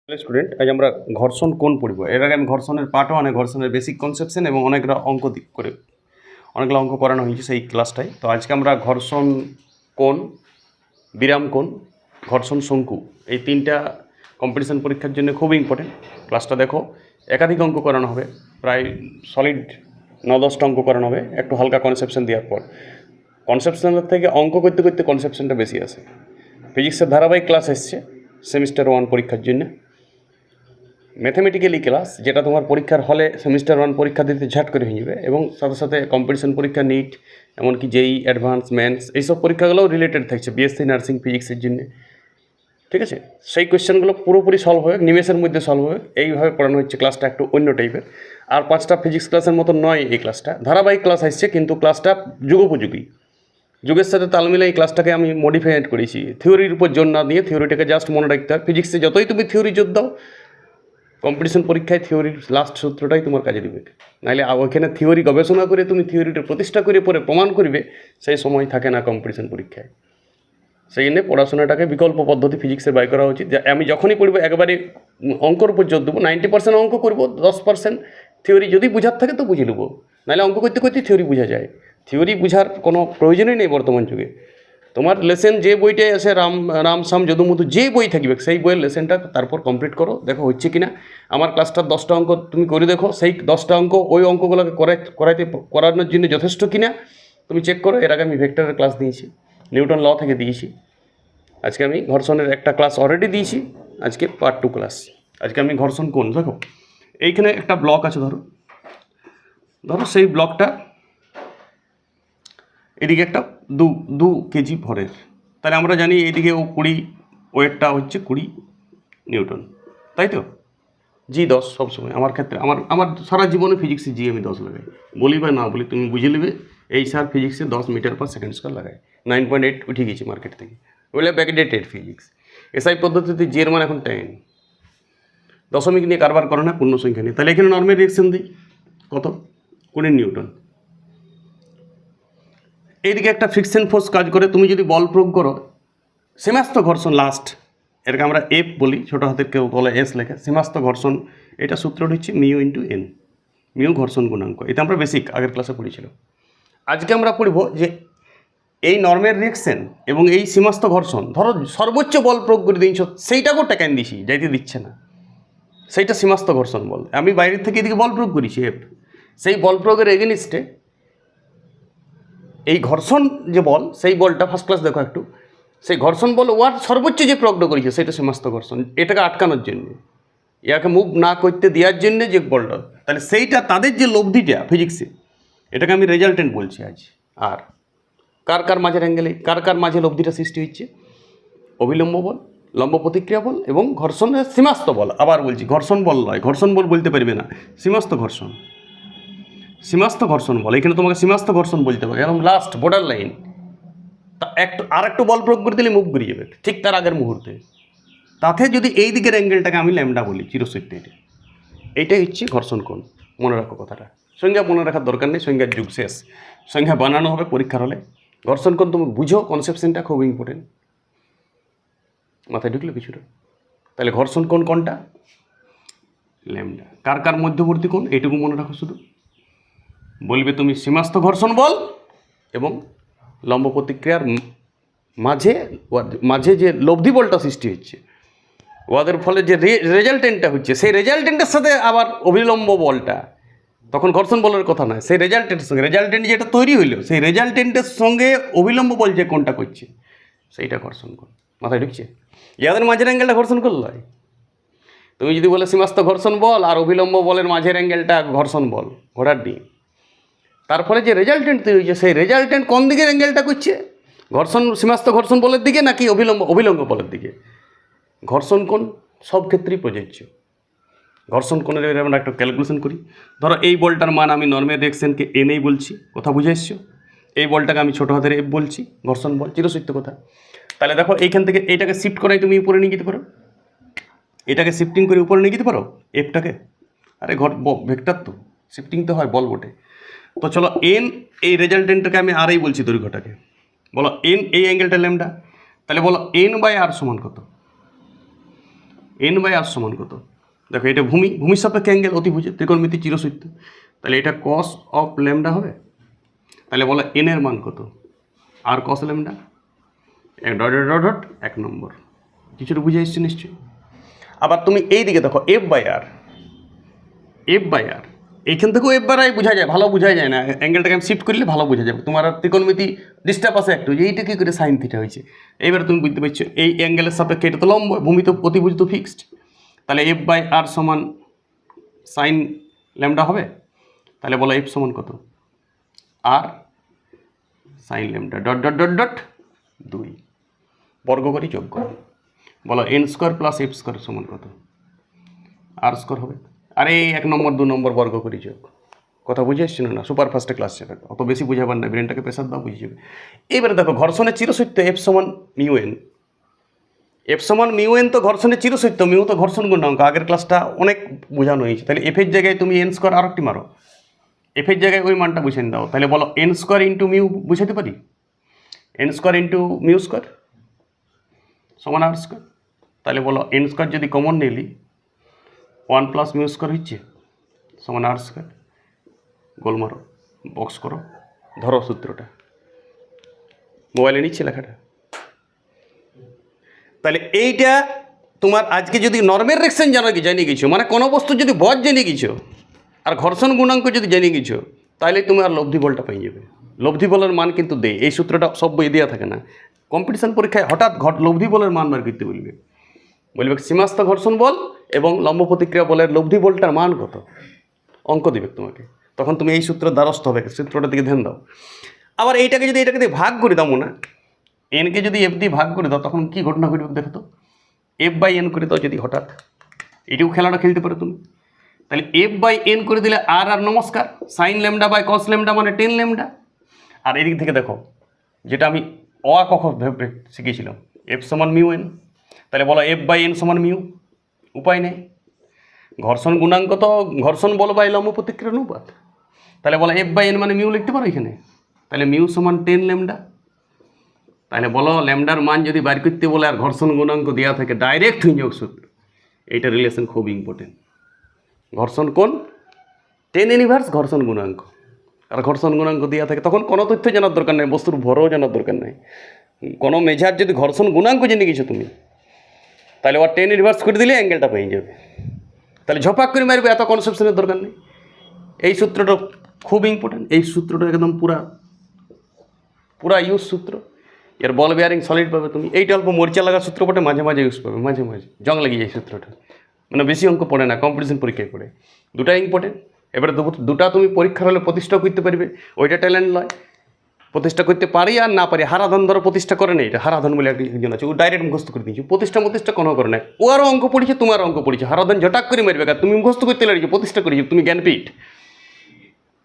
Student আজ আমরা ঘর্ষণ কোণ পড়ব। এর আগে আমি ঘর্ষণের পার্ট ওয়ানে ঘর্ষণের বেসিক কনসেপশন এবং অনেকগুলো অঙ্ক করানো হয়েছে সেই ক্লাসটাই। তো আজকে আমরা ঘর্ষণ কোণ, বিরাম কোণ, ঘর্ষণ শঙ্কু এই তিনটা কম্পিটিশন পরীক্ষার জন্য খুব ইম্পর্টেন্ট। ক্লাসটা দেখো, একাধিক অঙ্ক করানো হবে, প্রায় সলিড 9-10টা অঙ্ক করানো হবে একটু হালকা কনসেপশন দেওয়ার পর। কনসেপশনের থেকে অঙ্ক করতে করতে কনসেপশনটা বেশি আসে। ফিজিক্সের ধারাবাহিক ক্লাস এসছে সেমিস্টার 1 পরীক্ষার জন্য। ম্যাথামেটিক্যালি ক্লাস যেটা তোমার পরীক্ষার হলে সেমিস্টার 1 পরীক্ষা দিতে ঝাট করে হয়ে যাবে, এবং সাথে সাথে কম্পিটিশন পরীক্ষা, নিট, এমনকি জেই, অ্যাডভান্স, মেন্স, এইসব পরীক্ষাগুলোও রিলেটেড থাকছে বিএসসি নার্সিং ফিজিক্সের জন্য। ঠিক আছে, সেই কোয়েশ্চেনগুলো পুরোপুরি সলভ হবে, নিমেষের মধ্যে সলভ হবে। এইভাবে পড়ানো হচ্ছে। ক্লাসটা একটু অন্য টাইপের, আর 5টা ফিজিক্স ক্লাসের মতো নয় এই ক্লাসটা। ধারাবাহিক ক্লাস আসছে কিন্তু ক্লাসটা যুগোপযোগী, যুগের সাথে তাল মিলে এই ক্লাসটাকে আমি মডিফাইড করেছি। থিওরির উপর জোর না দিয়ে থিওরিটাকে জাস্ট মনে রাখতে হয়। ফিজিক্সে যতই তুমি থিওরি জোর দাও, কম্পিটিশন পরীক্ষায় থিওরির লাস্ট সূত্রটাই তোমার কাজে দিবে। নাহলে ওইখানে থিওরি গবেষণা করে তুমি থিওরিটা প্রতিষ্ঠা করে পরে প্রমাণ করবে, সেই সময় থাকে না কম্পিটিশন পরীক্ষায়। সেই জন্যে পড়াশোনাটাকে বিকল্প পদ্ধতি ফিজিক্সের বাই করা উচিত। যে আমি যখনই পড়বো একবারে অঙ্কর উপর জোর দেবো, 90% অঙ্ক করবো, 10% থিওরি যদি বুঝার থাকে তো বুঝে নেবো। নাহলে অঙ্ক করতে করতে থিওরি বোঝা যায়। থিওরি বুঝার কোনো প্রয়োজনই নেই বর্তমান যুগে। তোমার লেসেন যে বইটাই আছে, রাম শ্যাম যদুমধু যে বই থাকবে, সেই বইয়ের লেসেনটা তারপর কমপ্লিট করো, দেখো হচ্ছে কিনা। আমার ক্লাসটার 10টা অঙ্ক তুমি করে দেখো, সেই 10টা অঙ্ক ওই অঙ্কগুলোকে করানোর জন্য যথেষ্ট কিনা তুমি চেক করো। এর আগে আমি ভেক্টরের ক্লাস দিয়েছি, নিউটন ল থেকে দিয়েছি। আজকে আমি ঘর্ষণের একটা ক্লাস অলরেডি দিয়েছি, আজকে পার্ট 2 ক্লাস। আজকে আমি ঘর্ষণ কোণ, দেখো এইখানে একটা ব্লক আছে, ধরো সেই ব্লকটা এদিকে একটা 2 কেজি ভরের। তাহলে আমরা জানি এইদিকে 20, ওয়েটটা হচ্ছে 20 নিউটন, তাই তো? G10 সবসময় আমার ক্ষেত্রে, আমার সারা জীবনে ফিজিক্সে জি আমি 10 লাগাই, বলি বা না বলি তুমি বুঝে নেবে। এই স্যার ফিজিক্সে 10 মিটার/সেকেন্ড লাগায়। 9.8 উঠে গেছি মার্কেট থেকে, ওইগুলো ব্যাকডেটেড ফিজিক্স। এসআই পদ্ধতিতে জি এর মান এখন 10। দশমিক নিয়ে কারবার করে না, পূর্ণ সংখ্যা নিয়ে। তাহলে এখানে নর্মাল রিঅ্যাকশন দিই কত? 20 নিউটন। এইদিকে একটা ফ্রিকশন ফোর্স কাজ করে। তুমি যদি বল প্রয়োগ করো, সীমাস্ত ঘর্ষণ লাস্ট, এটাকে আমরা এফ বলি, ছোটো হাতের কেউ বলে এস লেখে। সীমাস্ত ঘর্ষণ, এটা সূত্রটা হচ্ছে মিউ ইন্টু এন, মিউ ঘর্ষণ গুণাঙ্ক। এটা আমরা বেসিক আগের ক্লাসে পড়েছিল। আজকে আমরা পড়ব যে এই নর্মের রিঅ্যাকশন এবং এই সীমাস্ত ঘর্ষণ, ধরো সর্বোচ্চ বল প্রয়োগ করে দিয়েছ, সেইটাকেও টেকান দিছি, যাইতে দিচ্ছে না, সেইটা সীমাস্ত ঘর্ষণ বল। আমি বাইরের থেকে এদিকে বল প্রয়োগ করেছি এফ, সেই বল প্রয়োগের এগেনিস্টে এই ঘর্ষণ যে বল, সেই বলটা ফার্স্ট ক্লাস দেখো একটু, সেই ঘর্ষণ বল ওয়ার সর্বোচ্চ যে প্রয়োগটা করেছে সেটা সীমাস্ত ঘর্ষণ। এটাকে আটকানোর জন্য, ইয়াকে মুভ না করতে দেওয়ার জন্য যে বলটা, তাহলে সেইটা তাদের যে লব্ধিটা ফিজিক্সে, এটাকে আমি রেজাল্টেন্ট বলছি আজ। আর কার মাঝের অ্যাঙ্গেলে, কার মাঝে লব্ধিটা সৃষ্টি হচ্ছে? অবিলম্ব বল, লম্ব প্রতিক্রিয়া বল এবং ঘর্ষণের সীমাস্ত বল। আবার বলছি, ঘর্ষণ বল নয়, ঘর্ষণ বল বলতে পারবে না, সীমাস্ত ঘর্ষণ। সীমাস্ত ঘর্ষণ বল, এখানে তোমাকে সীমাস্ত ঘর্ষণ বলতে পারে, একদম লাস্ট বর্ডার লাইন। তা একটু বল প্রয়োগ করে দিলে মুভ করে যাবে ঠিক তার আগের মুহূর্তে। তাতে যদি এই দিকের অ্যাঙ্গেলটাকে আমি ল্যামডা বলি, চিরসূত্রে এইটাই হচ্ছে ঘর্ষণ কোণ। মনে রাখো কথাটা, সংজ্ঞা মনে রাখার দরকার নেই, সংজ্ঞার যুগ শেষ। সংজ্ঞা বানানো হবে পরীক্ষার হলে। ঘর্ষণ কোণ তুমি বুঝো, কনসেপশনটা খুব ইম্পর্টেন্ট, মাথায় ঢুকলো কিছুটা। তাহলে ঘর্ষণ কোণ কোনটা? ল্যামডা। কার মধ্যবর্তী কোণ, এইটুকু মনে রাখো শুধু। বলবে তুমি সীমাস্ত ঘর্ষণ বল এবং লম্ব প্রতিক্রিয়ার মাঝে যে লব্ধি বলটা সৃষ্টি হচ্ছে, ওদের ফলে যে রেজাল্টেন্টটা হচ্ছে, সেই রেজাল্টেন্টের সাথে আবার অবিলম্ব বলটা, তখন ঘর্ষণ বলের কথা নয়, সেই রেজাল্টেন্টের সঙ্গে, রেজাল্টেন্ট যেটা তৈরি হইলো, সেই রেজাল্টেন্টের সঙ্গে অবিলম্ব বল যে কোনটা করছে, সেইটা ঘর্ষণ কোণ। মাথায় ঢুকছে? ইয়াদের মাঝের অ্যাঙ্গেলটা ঘর্ষণ কোণ নয়। তুমি যদি বলে সীমাস্ত ঘর্ষণ বল আর অবিলম্ব বলের মাঝের অ্যাঙ্গেলটা ঘর্ষণ বল, ঘোড়ার ডিম। তারপরে যে রেজাল্টেন্ট তৈরি হয়েছে, সেই রেজাল্টেন্ট কোন দিকের অ্যাঙ্গেলটা করছে? ঘর্ষণ, সীমাস্ত ঘর্ষণ বলের দিকে নাকি অবিলম্ব বলের দিকে? ঘর্ষণ কোণ সব ক্ষেত্রেই প্রযোজ্য। ঘর্ষণ কোণের আমরা একটা ক্যালকুলেশন করি। ধরো এই বলটার মান আমি নর্মাল রিঅ্যাকশনকে এনেই বলছি, কথা বুঝে এসছো? এই বলটাকে আমি ছোটো হাতের এফ বলছি, ঘর্ষণ বল, চিরসত্য কথা। তাহলে দেখো এইখান থেকে এইটাকে শিফট করাই তুমি উপরে নিয়ে যেতে পারো, এটাকে শিফটিং করে উপরে নিয়ে যেতে পারো এফটাকে। আরে ভেক্টর তো শিফটিং তো হয়, বল বটে। তো চলো এন, এই রেজাল্টেন্টটাকে আমি আরই বলছি দৈর্ঘ্যটাকে, বলো এন, এই অ্যাঙ্গেলটা ল্যামডা। তাহলে বলো এন বাই আর সমান কত? এন বাই আর সমান কত? দেখো এটা ভূমির সাপেক্ষে অ্যাঙ্গেল অতিভুজে ত্রিকোণমিতি চিরসূত্র, তাহলে এটা কস অফ ল্যামডা হবে। তাহলে বলো এন এর মান কত? আর কস ল্যামডা ডট ডট ডট 1 নম্বর। কিছুটা বুঝে এসছে নিশ্চয়ই। আবার তুমি এই দিকে দেখো এফ বাই আর এইখান থেকেও এফ বাই আর বোঝা যায়, ভালো বোঝা যায় না, অ্যাঙ্গেলটাকে আমি শিফট করলে ভালো বোঝা যাবে। তোমার আর ত্রিকোণমিতি ডিস্টার্ব আছে একটু, যে এইটা কী করে সাইন থিটা হয়েছে। এইবার তুমি বুঝতে পারছো এই অ্যাঙ্গেলের সাপেক্ষে এটা তো লম্ব, ভূমি তো অতিভুজ তো ফিক্সড, তাহলে এফ বাই আর সমান সাইন ল্যামডা হবে। তাহলে বলো এফ সমান কত? আর sine lambda dot dot dot dot 2 বর্গ করি যোগ করো, বলো N square plus F square সমান কত? আর স্কোয়ার হবে। আরে 1 নম্বর 2 নম্বর বর্গ করি যোগ। কথা বুঝে এসছি না? সুপার ফাস্টে ক্লাস যাবে, অত বেশি বুঝাবার না, ব্রেনটাকে প্রেশার দাও, বুঝে যাবে। এবারে দেখো ঘর্ষণের চিরসত্য এফ সমান মিউ এন। এফ সমান মিউ এন তো ঘর্ষণের চিরসত্য, মিউ তো ঘর্ষণ গুণাঙ্ক, আগের ক্লাসটা অনেক বোঝানো হয়েছে। তাহলে এফের জায়গায় তুমি এন স্কোয়ার আর একটি মারো, এফের জায়গায় ওই মানটা বুঝে দাও। তাহলে বলো এন স্কোয়ার ইন্টু মিউ বুঝাতে পারি, N square into mu square সমান আর স্কোয়ার। তাহলে বলো এন স্কোয়ার যদি কমন নিলি 1 প্লাস মিউ স্কোয়ার হচ্ছে সমান আর স্কোয়ার। গোল মারো, বক্স করো, ধরো সূত্রটা, মোবাইলে নিচ্ছে লেখাটা। তাহলে এইটা তোমার আজকে যদি নর্মের রেকশন জেনে গেছো, মানে কোনো বস্তু যদি বল জেনে গেছো আর ঘর্ষণ গুণাঙ্ক যদি জেনে গেছো, তাহলে তুমি আর লব্ধি বলটা পেয়ে যাবে। লব্ধি বলের মান কিন্তু দেয়, এই সূত্রটা সব বই দেওয়া থাকে না। কম্পিটিশন পরীক্ষায় হঠাৎ লব্ধি বলের মান বার করতে বলবে সীমাস্থ ঘর্ষণ বল এবং লম্ব প্রতিক্রিয়া বলের লব্ধি বলটার মান কত, অঙ্ক দিবে তোমাকে। তখন তুমি এই সূত্রের দ্বারস্থ হবে, সূত্রটার দিকে ধ্যান দাও। আবার এইটাকে যদি এটাকে দিয়ে ভাগ করে দাও না, এনকে যদি এফ দিয়ে ভাগ করে দাও, তখন কী ঘটনা ঘটবে দেখো তো। এফ বাই এন করে দাও যদি হঠাৎ, এটাও খেলাটা খেলতে পারো তুমি। তাহলে এফ বাই এন করে দিলে আর আর নমস্কার, sine lambda by cos lambda মানে টেন ল্যামডা। আর এদিক থেকে দেখো যেটা আমি ক শিখেছিলাম, এফ সমান মিউ এন। তাহলে বলো এফ বাই এন সমান মিউ, উপায় নেই, ঘর্ষণ গুণাঙ্ক তো ঘর্ষণ বল বাই লম্ব প্রতিক্রিয়ার অনুপাত। তাহলে বলো এফ বাই এন মানে মিউ লিখতে পারো এখানে। তাহলে মিউ সমান 10 ল্যামডা। তাহলে বলো ল্যামডার মান যদি বাইর করতে বলে আর ঘর্ষণ গুণাঙ্ক দেওয়া থাকে, ডাইরেক্ট সংযোগ সূত্র। এইটা রিলেশন খুব ইম্পর্টেন্ট। ঘর্ষণ কোণ 10 ইনভার্স ঘর্ষণ গুণাঙ্ক, আর ঘর্ষণ গুণাঙ্ক দেওয়া থাকে, তখন কোনো তথ্য জানার দরকার নেই, বস্তুর ভরও জানার দরকার নেই। কোনো মেজার যদি ঘর্ষণ গুণাঙ্ক জেনে গেছো তুমি, তাহলে ওর 10 ইনভার্স করে দিলে অ্যাঙ্গেলটা পেয়ে যাবে। তাহলে ঝপাক করে মারবে, এত কনসেপশনের দরকার নেই। এই সূত্রটা খুব ইম্পর্টেন্ট, এই সূত্রটা একদম পুরা ইউজ সূত্র। এর বল বেয়ারিং সলিড পাবে তুমি। এইটা অল্প মরিচা লাগা সূত্র পটে মাঝে মাঝে ইউজ পাবে, মাঝে মাঝে জং লাগিয়ে যায় সূত্রটা, মানে বেশি অঙ্ক পড়ে না, কম্পিটিশন পরীক্ষায় পড়ে। দুটাই ইম্পর্টেন্ট। এবারে দুটা তুমি পরীক্ষার হলে প্রতিষ্ঠা করতে পারবে, ওইটা ট্যালেন্ট নয়। প্রতিষ্ঠা করতে পারি আর না পারি, হারাধন ধরো প্রতিষ্ঠা করে নেই, এটা হারাধন বলে একজন আছে, ও ডাইরেক্ট মুখস্থ করে দিয়েছে। প্রতিষ্ঠা কোনো করে নাই, ও আরও অঙ্ক পড়েছে, তোমার অঙ্ক পড়েছে, হারাধন ঝটাক করে মারবে, তুমি মুখস্থ করতে লাগছো, প্রতিষ্ঠা করেছো তুমি জ্ঞানপীঠ।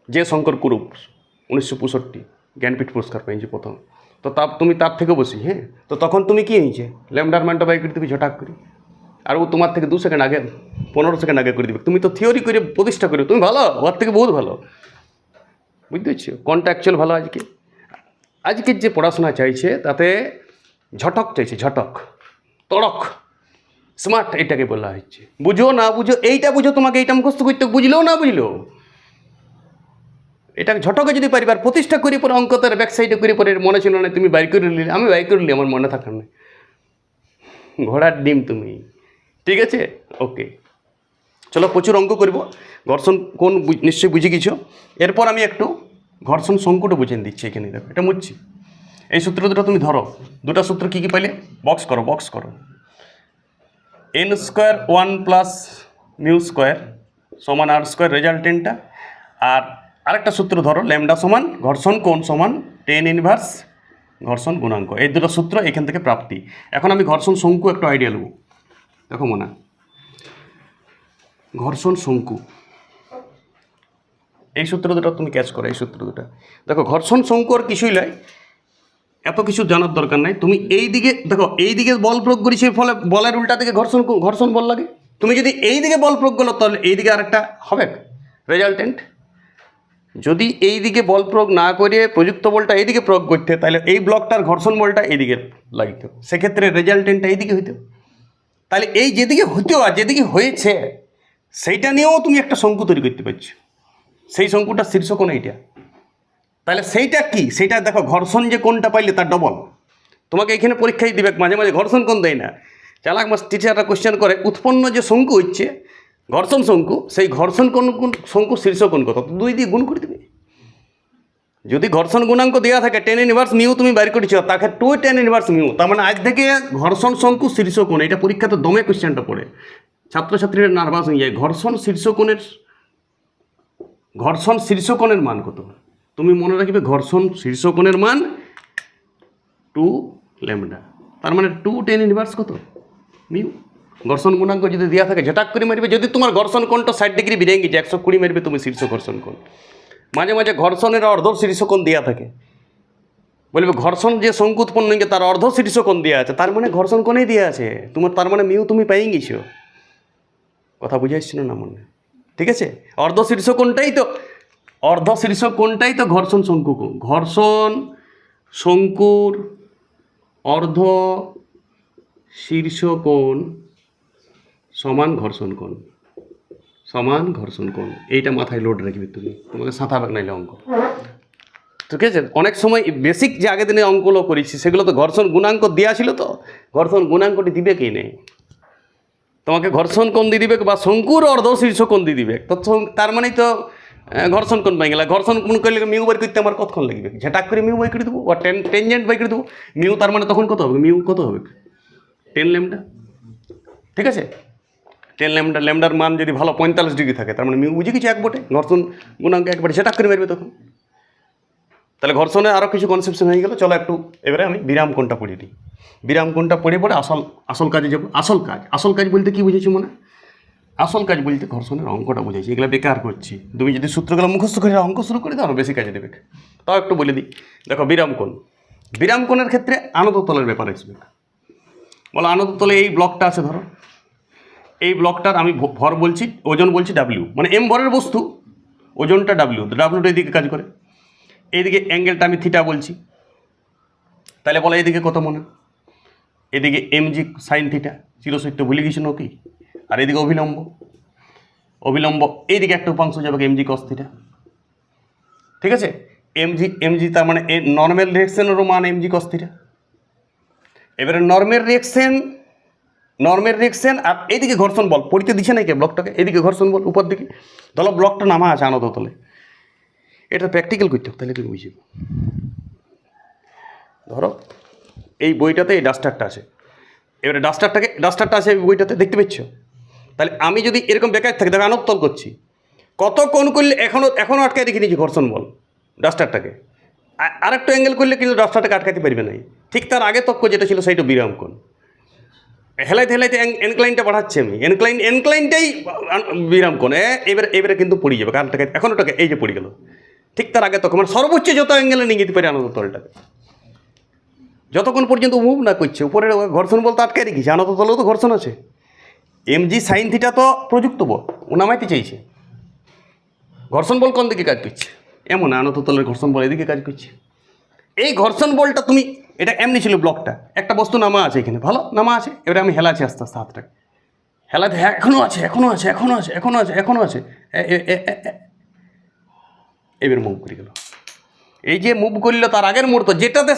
যে শঙ্কর কুরুপ 1965 জ্ঞানপীঠ পুরস্কার পেয়েছি প্রথম। তো তুমি তার থেকে বসি, হ্যাঁ, তো তখন তুমি কি হয়েছে ল্যামডার মানটা বাই করে দিবি ঝটাক করে, আর ও তোমার থেকে 2 সেকেন্ড আগে 15 সেকেন্ড আগে করে দিবে। তুমি তো থিওরি করে প্রতিষ্ঠা করে, তুমি ভালো, ওর থেকে বহুত ভালো, বুঝতে পারছো? কোনটা অ্যাকচুয়াল ভালো? আজকের যে পড়াশোনা চাইছে তাতে ঝটক চাইছে, ঝটক, তড়ক, স্মার্ট, এটাকে বলা হচ্ছে। বুঝো না বুঝো, এইটা বুঝো, তোমাকে এইটা মুখস্থ করতে, বুঝলেও না বুঝলেও এটা ঝটকে যদি পারিবার প্রতিষ্ঠা করি পরে অঙ্কতার ব্যাক সাইডে করি পরে মনে ছিল না, তুমি বাই করে নিলে, আমি বাই করলি, আমার মনে থাকার নেই, ঘোড়ার ডিম তুমি। ঠিক আছে, ওকে, চলো প্রচুর অঙ্ক করব। ঘর্ষণ কোন নিশ্চয়ই বুঝে গেছো। এরপর আমি একটু ঘর্ষণ শঙ্কুটা বুঝে দিচ্ছি এখানে, দেখো এটা মুছছি। এই সূত্র দুটো তুমি ধরো, দুটা সূত্র কী কী পাইলে বক্স করো। N square 1 plus mu square সমান আর স্কোয়ার রেজাল্টেন্টটা। আর আরেকটা সূত্র ধরো, ল্যামডা সমান ঘর্ষণ কোণ সমান 10 ইনভার্স ঘর্ষণ গুণাঙ্ক। এই দুটো সূত্র এখান থেকে প্রাপ্তি। এখন আমি ঘর্ষণ শঙ্কু একটু আইডিয়া নেব। দেখো মনে, ঘর্ষণ শঙ্কু, এই সূত্র দুটো তুমি ক্যাচ করো। এই সূত্র দুটো দেখো, ঘর্ষণ শঙ্কু আর কিছুই নয়, এত কিছু জানার দরকার নাই। তুমি এই দিকে দেখো, এই দিকে বল প্রয়োগ করেছি, ফলে বলের উল্টা দিকে ঘর্ষণ বল লাগে। তুমি যদি এই দিকে বল প্রয়োগ করো, তাহলে এই দিকে আরেকটা হবে রেজাল্টেন্ট। যদি এই দিকে বল প্রয়োগ না করে প্রযুক্ত বলটা এইদিকে প্রয়োগ করতে, তাহলে এই ব্লকটার ঘর্ষণ বলটা এইদিকে লাগিত, সেক্ষেত্রে রেজাল্টেন্টটা এইদিকে হইতো। তাহলে এই যেদিকে হতেও আর যেদিকে হয়েছে সেইটা নিয়েও তুমি একটা শঙ্কু তৈরি করতে পারছো। সেই শঙ্কুটার শীর্ষকোণ এইটা। তাহলে সেইটা কি, সেইটা দেখো ঘর্ষণ যে কোণটা পাইলে তার ডবল। তোমাকে এখানে পরীক্ষায় দিবে মাঝে মাঝে ঘর্ষণ কোণ দেয় না, চালাক মাস টিচাররা কোশ্চেন করে উৎপন্ন যে শঙ্কু হচ্ছে ঘর্ষণ শঙ্কু, সেই ঘর্ষণ কোণ শঙ্কু শীর্ষকোণ কত, 2 দিয়ে গুণ করে দেবে। যদি ঘর্ষণ গুণাঙ্ক দেওয়া থাকে tan ইনভার্স মিউ তুমি বাইর করেছো, তাকে 2 tan ইনভার্স মিউ, তার মানে আজ থেকে ঘর্ষণ শঙ্কু শীর্ষকোণ, এটা পরীক্ষাতে দমে কোশ্চেনটা পড়ে, ছাত্রছাত্রীরা নার্ভাস হয়ে যায়। ঘর্ষণ শীর্ষকোণের মান কত, তুমি মনে রাখবে ঘর্ষণ শীর্ষকোণের মান 2 ল্যামডা, তার মানে 2 tan ইনভার্স কত মিউ। ঘর্ষণ গুণাঙ্ক যদি দেওয়া থাকে ঝটাক করে মারবে, যদি তোমার ঘর্ষণ কোণটা 60 ডিগ্রি বেরিয়ে গেছে 120 মারবে তুমি শীর্ষ ঘর্ষণ কোণ। মাঝে মাঝে ঘর্ষণের অর্ধ শীর্ষকোণ দেওয়া থাকে, বলবে ঘর্ষণ যে শঙ্কু উৎপন্ন হয়েছে তার অর্ধ শীর্ষকোণ দেওয়া আছে, তার মানে ঘর্ষণ কোণেই দেওয়া আছে তোমার, তার মানে মিউ তুমি পেয়ে গেছো। কথা বুঝাইছিল না মনে, ঠিক আছে? অর্ধ শীর্ষকোণটাই তো ঘর্ষণ শঙ্কু কোণ। ঘর্ষণ শঙ্কুর অর্ধ শীর্ষকোণ সমান ঘর্ষণ কোণ, এইটা মাথায় লোড রাখবে তুমি, তোমাকে সাঁতার নাইলে অঙ্ক, ঠিক আছে? অনেক সময় বেসিক যে আগের দিনে অঙ্কগুলো করেছি সেগুলো তো ঘর্ষণ গুণাঙ্ক দেওয়া ছিল, তো ঘর্ষণ গুণাঙ্কটি দিবে কি নেই, তোমাকে ঘর্ষণ কোণ দিয়ে দিবে বা শঙ্কুর অর্ধ শীর্ষকোণ দিয়ে দিবে, তো তার মানেই তো ঘর্ষণ কোণ পাই গেল। ঘর্ষণ কোণ করলে মিউ বাই করতে আমার কতক্ষণ লাগবে, ঝাটাক করে মিউ বাই করে দেবো, বা টেনজেন্ট বাই করে দেবো মিউ, তার মানে তখন কত হবে, মিউ কত হবে 10 ল্যামডা, ঠিক আছে? 10 ল্যামডা, ল্যামডার মান যদি ভালো 45 ডিগ্রি থাকে তার মানে মিউ বুঝে কিছু এক বটে, ঘর্ষণ গুণাঙ্ক একবারে ঝাটাক করে মারবে তখন। তাহলে ঘর্ষণে আরও কিছু কনসেপশন হয়ে গেল। চলো একটু এবারে আমি বিরাম কোণটা পড়ে দিই। বিরাম কোণটা পড়ে পড়ে আসল কাজে যাবো। আসল কাজ বলতে কী বুঝেছি মনে? আসল কাজ বলতে ঘর্ষণের অঙ্কটা বুঝেছি, এগুলো বেকার করছি। তুমি যদি সূত্রগুলো মুখস্থ করে অঙ্ক শুরু করে দাও বেশি কাজে দেবে। তাও একটু বলে দিই, দেখো বিরাম কোণের ক্ষেত্রে আনততলের ব্যাপার আসবে। বলো আনততলে এই ব্লকটা আছে, ধরো এই ব্লকটার আমি ভর বলছি, ওজন বলছি ডাব্লিউ, মানে এম ভরের বস্তু, ওজনটা ডাব্লিউটা এইদিকে কাজ করে, এইদিকে অ্যাঙ্গেলটা আমি থিটা বলছি। তাহলে বলো এইদিকে কত মনে, এদিকে এমজি সাইন থিটা, চিরসত্য ভুলে গেছি নাকি, আর এদিকে অবিলম্ব এইদিকে একটা উপাংশ যাবে এমজি কস থিটা, ঠিক আছে? এমজি তার মানে নর্মাল রিয়েকশনেরও মান এমজি কস থিটা। এবারে নর্মাল রিয়েকশন আর এইদিকে ঘর্ষণ বল পড়তে দিচ্ছে নাকি ব্লকটাকে, এইদিকে ঘর্ষণ বল উপর দিকে, ধরো ব্লকটা নামা আছে আনততলে, এটা প্র্যাকটিক্যাল করতে হবে তাহলে তুমি বুঝবে। ধরো এই বইটাতে এই ডাস্টারটা আছে, এবারে ডাস্টারটা আছে এই বইটাতে, দেখতে পাচ্ছ? তাহলে আমি যদি এরকম বেকার থাকি, দেখো আনতল করছি, কত কোণ করলে এখনও আটকায় রেখে দিয়েছি ঘর্ষণ বল ডাস্টারটাকে, আরেকটু অ্যাঙ্গেল করলে কিন্তু ডাস্টারটাকে আটকাতে পারবে না। ঠিক তার আগে তক্ক যেটা ছিল সেইটা বিরাম কোণ, হেলাইতে এনক্লাইনটা বাড়াচ্ছি আমি, এনক্লাইনটাই বিরাম কোণ, এবারে কিন্তু পড়ে যাবে, কারণটাকে এখনোটাকে এই যে পড়ে গেল, ঠিক তার আগে তখন মানে সর্বোচ্চ যত অ্যাঙ্গেলে নিয়ে যেতে পারে আনততলটাকে, যতক্ষণ পর্যন্ত মুভ না করছে উপরে ঘর্ষণ বলতে আটকে রেখেছে, আনততলেও তো ঘর্ষণ আছে। এমজি সাইন থিটা তো প্রযুক্ত বল, ও নামাইতে চাইছে, ঘর্ষণ বল কোন দিকে কাজ করছে, এমন আনততলের ঘর্ষণ বল এদিকে কাজ করছে। এই ঘর্ষণ বলটা তুমি, এটা এমনি ছিল ব্লকটা, একটা বস্তু নামা আছে এখানে, ভালো নামা আছে, এবারে আমি হেলাচ্ছি আস্তে আস্তে হাতটাকে, হেলাতে হ্যাঁ এখনও আছে, এবার মুভ করে গেল। এই যে মুভ করলো তার আগের মুহূর্ত যেটাতে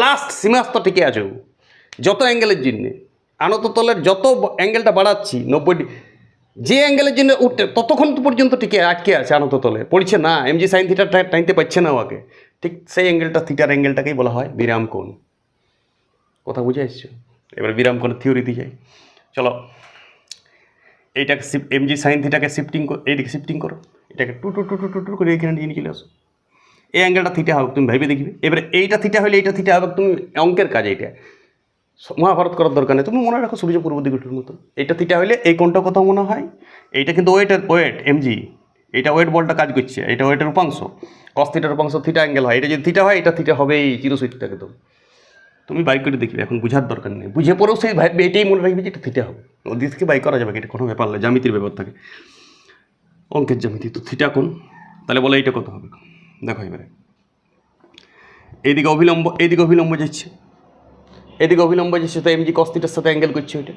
লাস্ট সীমাস্ত টিকে আছে, যত অ্যাঙ্গেলের জন্যে আনততলের যত অ্যাঙ্গেলটা বাড়াচ্ছি 90, যে অ্যাঙ্গেলের জন্য উঠতে ততক্ষণ পর্যন্ত টিকে আটকে আছে আনততলে, পড়ছে না, এমজি সাইন থিটা টাইনতে পারছে না ওকে, ঠিক সেই অ্যাঙ্গেলটা থিটার অ্যাঙ্গেলটাকেই বলা হয় বিরাম কোণ। কথা বুঝে আসছো? এবার বিরাম কোণের থিওরিতে যাই। চলো এইটাকে এমজি সাইন থিটাকে এইদিকে শিফটিং করো, এটাকে টু করে এখানে নিয়ে চলে আসো, এই অ্যাঙ্গেলটা থিটা হবে, তুমি ভেবে দেখবে। এবারে এইটা থিটা হলে এইটা থিটা হবে, তুমি অঙ্কের কাজ, এইটা মহাভারত করার দরকার নেই, তুমি মনে রাখো সূর্য পূর্ব দিকের মতো, এইটা থিটা হলে এই কোণটা কথা মনে হয়, এইটা কিন্তু ওয়েট এমজি, এইটা ওয়েট বলটা কাজ করছে, এটা ওয়েটের উপাংশ, কস থিটার উপাংশ থিটা অ্যাঙ্গেল হয়, এটা যদি থিটা হয় এটা থিটা হবে এই চিরসূত্রটাকে, তো তুমি বাইক করে দেখবে, এখন বুঝার দরকার নেই, বুঝে পরেও সেই ভাববে, এটাই মনে রাখবে যে এটা থিটা হবে, ওদিক থেকে বাইক করা যাবে, এটা কোনো ব্যাপার নয়, জ্যামিতির ব্যাপার থাকে, অঙ্কের জ্যামিতি, তো থিটা কোণ, তাহলে বলে এইটা কত হবে, দেখো এবারে এইদিকে অভিলম্ব যাচ্ছে, এদিকে অভিলম্ব যে সেটা এমজি কস্তিটার সাথে অ্যাঙ্গেল করছে ওইটা,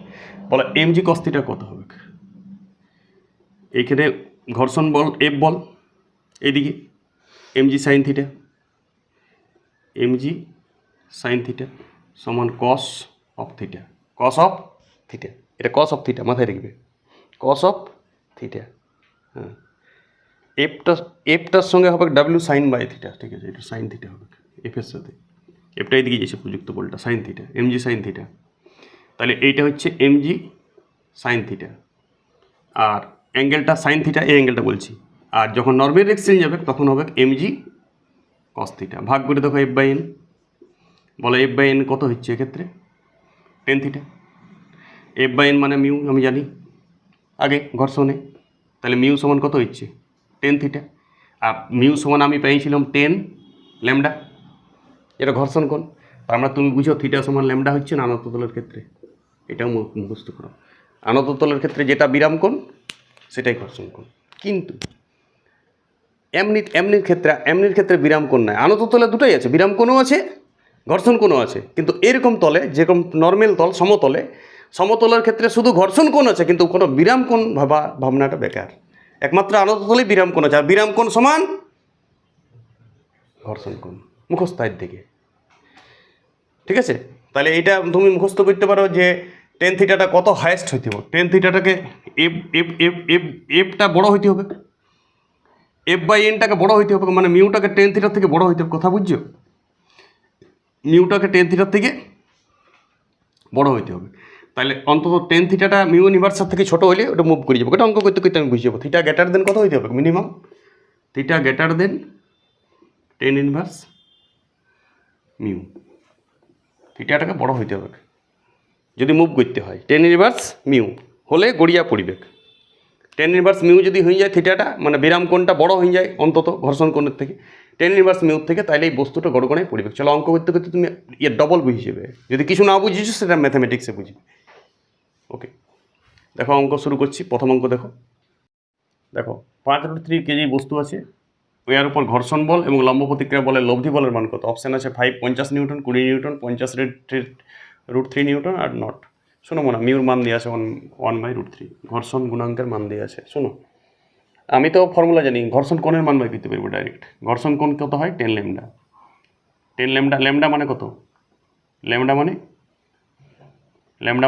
বলে এমজি কস্তিটা কত হবে? এইখানে ঘর্ষণ বল এফ বল, এদিকে MG sine theta, MG sine theta সমান cos of theta, cos of theta, এটা কস অফ থিটা মাথায় রাখবে, কস অফ থিটা। হ্যাঁ, এফটার সঙ্গে হবে ডাব্লিউ সাইন বাই থিটা, ঠিক আছে, এটা সাইন থিটা হবে এফের সাথে, এফটা এদিকে যাচ্ছে প্রযুক্ত বলটা sign theta, MG sine theta. তাহলে এইটা হচ্ছে এমজি সাইন থিটা, আর অ্যাঙ্গেলটা সাইন থিটা, এই অ্যাঙ্গেলটা বলছি। আর যখন নর্মাল এক্সচেঞ্জ যাবে তখন হবে এমজি কস থিটা, ভাগ করে দেখো এফ বাই এন, বলো এফ বাই এন কত হচ্ছে এক্ষেত্রে? Tan theta. F by N মানে মিউ আমি জানি আগে ঘর্ষণে, তাহলে মিউ সমান কত হচ্ছে? Tan theta. আর মিউ সমান আমি পেয়েছিলাম 10 ল্যামডা, এটা ঘর্ষণ কোণ। আমরা তুমি বুঝো থিটা সমান ল্যামডা হচ্ছে না আনত তলের ক্ষেত্রে, এটাও মুখস্থ করো। আনত তলের ক্ষেত্রে যেটা বিরাম কোণ সেটাই ঘর্ষণ কোণ, কিন্তু এমনির ক্ষেত্রে বিরাম কোণ নাই। আনত তলে দুটোই আছে, বিরাম কোণও আছে, ঘর্ষণ কোণও আছে। কিন্তু এরকম তলে, যেরকম নর্মাল তল সমতলের ক্ষেত্রে শুধু ঘর্ষণ কোণ আছে, কিন্তু কোনো বিরাম কোণ ভাবনাটা বেকার। একমাত্র আনত তলেই বিরাম কোণ আছে, আর বিরাম কোণ সমান ঘর্ষণ কোণ, মুখস্থ দিকে, ঠিক আছে। তাহলে এইটা তুমি মুখস্থ করতে পারো যে টেন থিটাটা কত হায়েস্ট হইতে হবে। টেন থিটাটাকে এফটা বড় হইতে হবে, এফ বাই এনটাকে বড় হইতে হবে, মানে মিউটাকে টেন থিটার থেকে বড় হইতে হবে, কথা বুঝছো? মিউটাকে টেন থিটার থেকে বড় হইতে হবে। তাহলে অন্তত টেন থিটাটা মিউ ইনভার্সের থেকে ছোটো হলে ওটা মুভ করে যাবো। ওটা অঙ্ক করতে করতে আমি বুঝে যাবো। থিটা গ্রেটার দেন কত হইতে হবে minimum? Theta greater than tan inverse mu, থিটাটাকে বড় হইতে হবে যদি মুভ করতে হয়। টেন ইনভার্স মিউ হলে গড়িয়া পড়িবে। টেন ইনভার্স মিউ যদি হয়ে যায় থিটাটা, মানে বিরাম কোণটা বড় হয়ে যায় অন্তত ঘর্ষণ কোণের থেকে, টেন ইনভার্স মিউ থেকে, তাইলে এই বস্তুটা গড়গড়ায় পড়িবে। চলো অঙ্ক করতে করতে তুমি ডবল বুঝে যাবে। যদি কিছু না বুঝেছো সেটা ম্যাথামেটিক্সে বুঝবে। ওকে, দেখো অঙ্ক শুরু করছি। প্রথম অঙ্ক দেখো 5√3 কেজি বস্তু আছে, ওয়ার উপর ঘর্ষণ বল এবং লম্ব প্রতিক্রিয়া বলের লব্ধি বলের মান কত? অপশান আছে 5 50 Newton, 20 Newton, 50√3 Newton are not. শোনো মনে মিউর মান দিয়ে আছে 1/√3, ঘর্ষণ গুণাঙ্কের মান দিয়ে আছে। শোনো, আমি তো ফর্মুলা জানি, ঘর্ষণ কোণের মান বাই করতে পারবো ডাইরেক্ট। ঘর্ষণ কোণ কত হয়? 10 ল্যামডা। 10 ল্যামডা, ল্যামডা মানে কত? ল্যামডা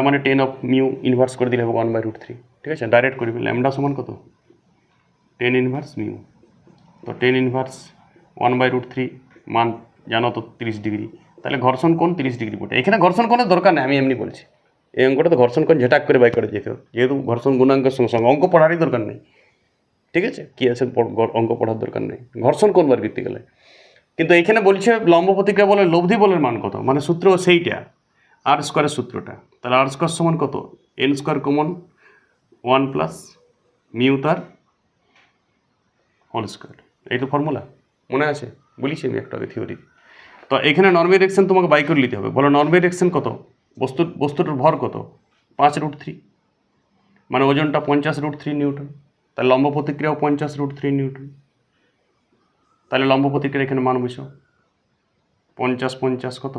মানে 10 অফ মিউ ইনভার্স করে দিলে হবে 1/√3, ঠিক আছে, ডাইরেক্ট করবে। ল্যামডা সমান কত? 10 ইনভার্স মিউ। তো 10 ইনভার্স 1/√3 মান জানো তো 30 ডিগ্রি, তাহলে ঘর্ষণ কোণ 30 ডিগ্রি বটে। এখানে ঘর্ষণ কোণের দরকার নেই, আমি এমনি বলছি। এই অঙ্কটা তো ঘর্ষণ কোণ ঝেটাক করে বাই করে যেতে হবে, যেহেতু ঘর্ষণ গুণাঙ্কের সঙ্গে সঙ্গে অঙ্ক পড়ারই দরকার নেই, ঠিক আছে, কী আছে অঙ্ক পড়ার দরকার নেই ঘর্ষণ কোণ বার করতে গেলে। কিন্তু এইখানে বলছে লম্ব প্রতিক্রিয়া বলের লব্ধি বলের মান কত, মানে সূত্র সেইটা আর স্কোয়ারের সূত্রটা। তাহলে আর স্কোয়ার সমান কত? N square common 1 plus mu তার হোল স্কোয়ার। এই তো ফর্মুলা মনে আছে, বলিছি আমি একটু আগে থিওরি। তো এখানে নর্মাল ডিরেকশন তোমাকে বাই করে নিতে হবে। বলো নর্মাল ডিরেকশন কত? বস্তুটার ভর কত? 5√3, মানে ওজনটা 50√3 নিউটন। তাহলে লম্ব প্রতিক্রিয়াও 50√3 নিউটন। তাহলে লম্ব প্রতিক্রিয়া এখানে মান বসো 50 কত?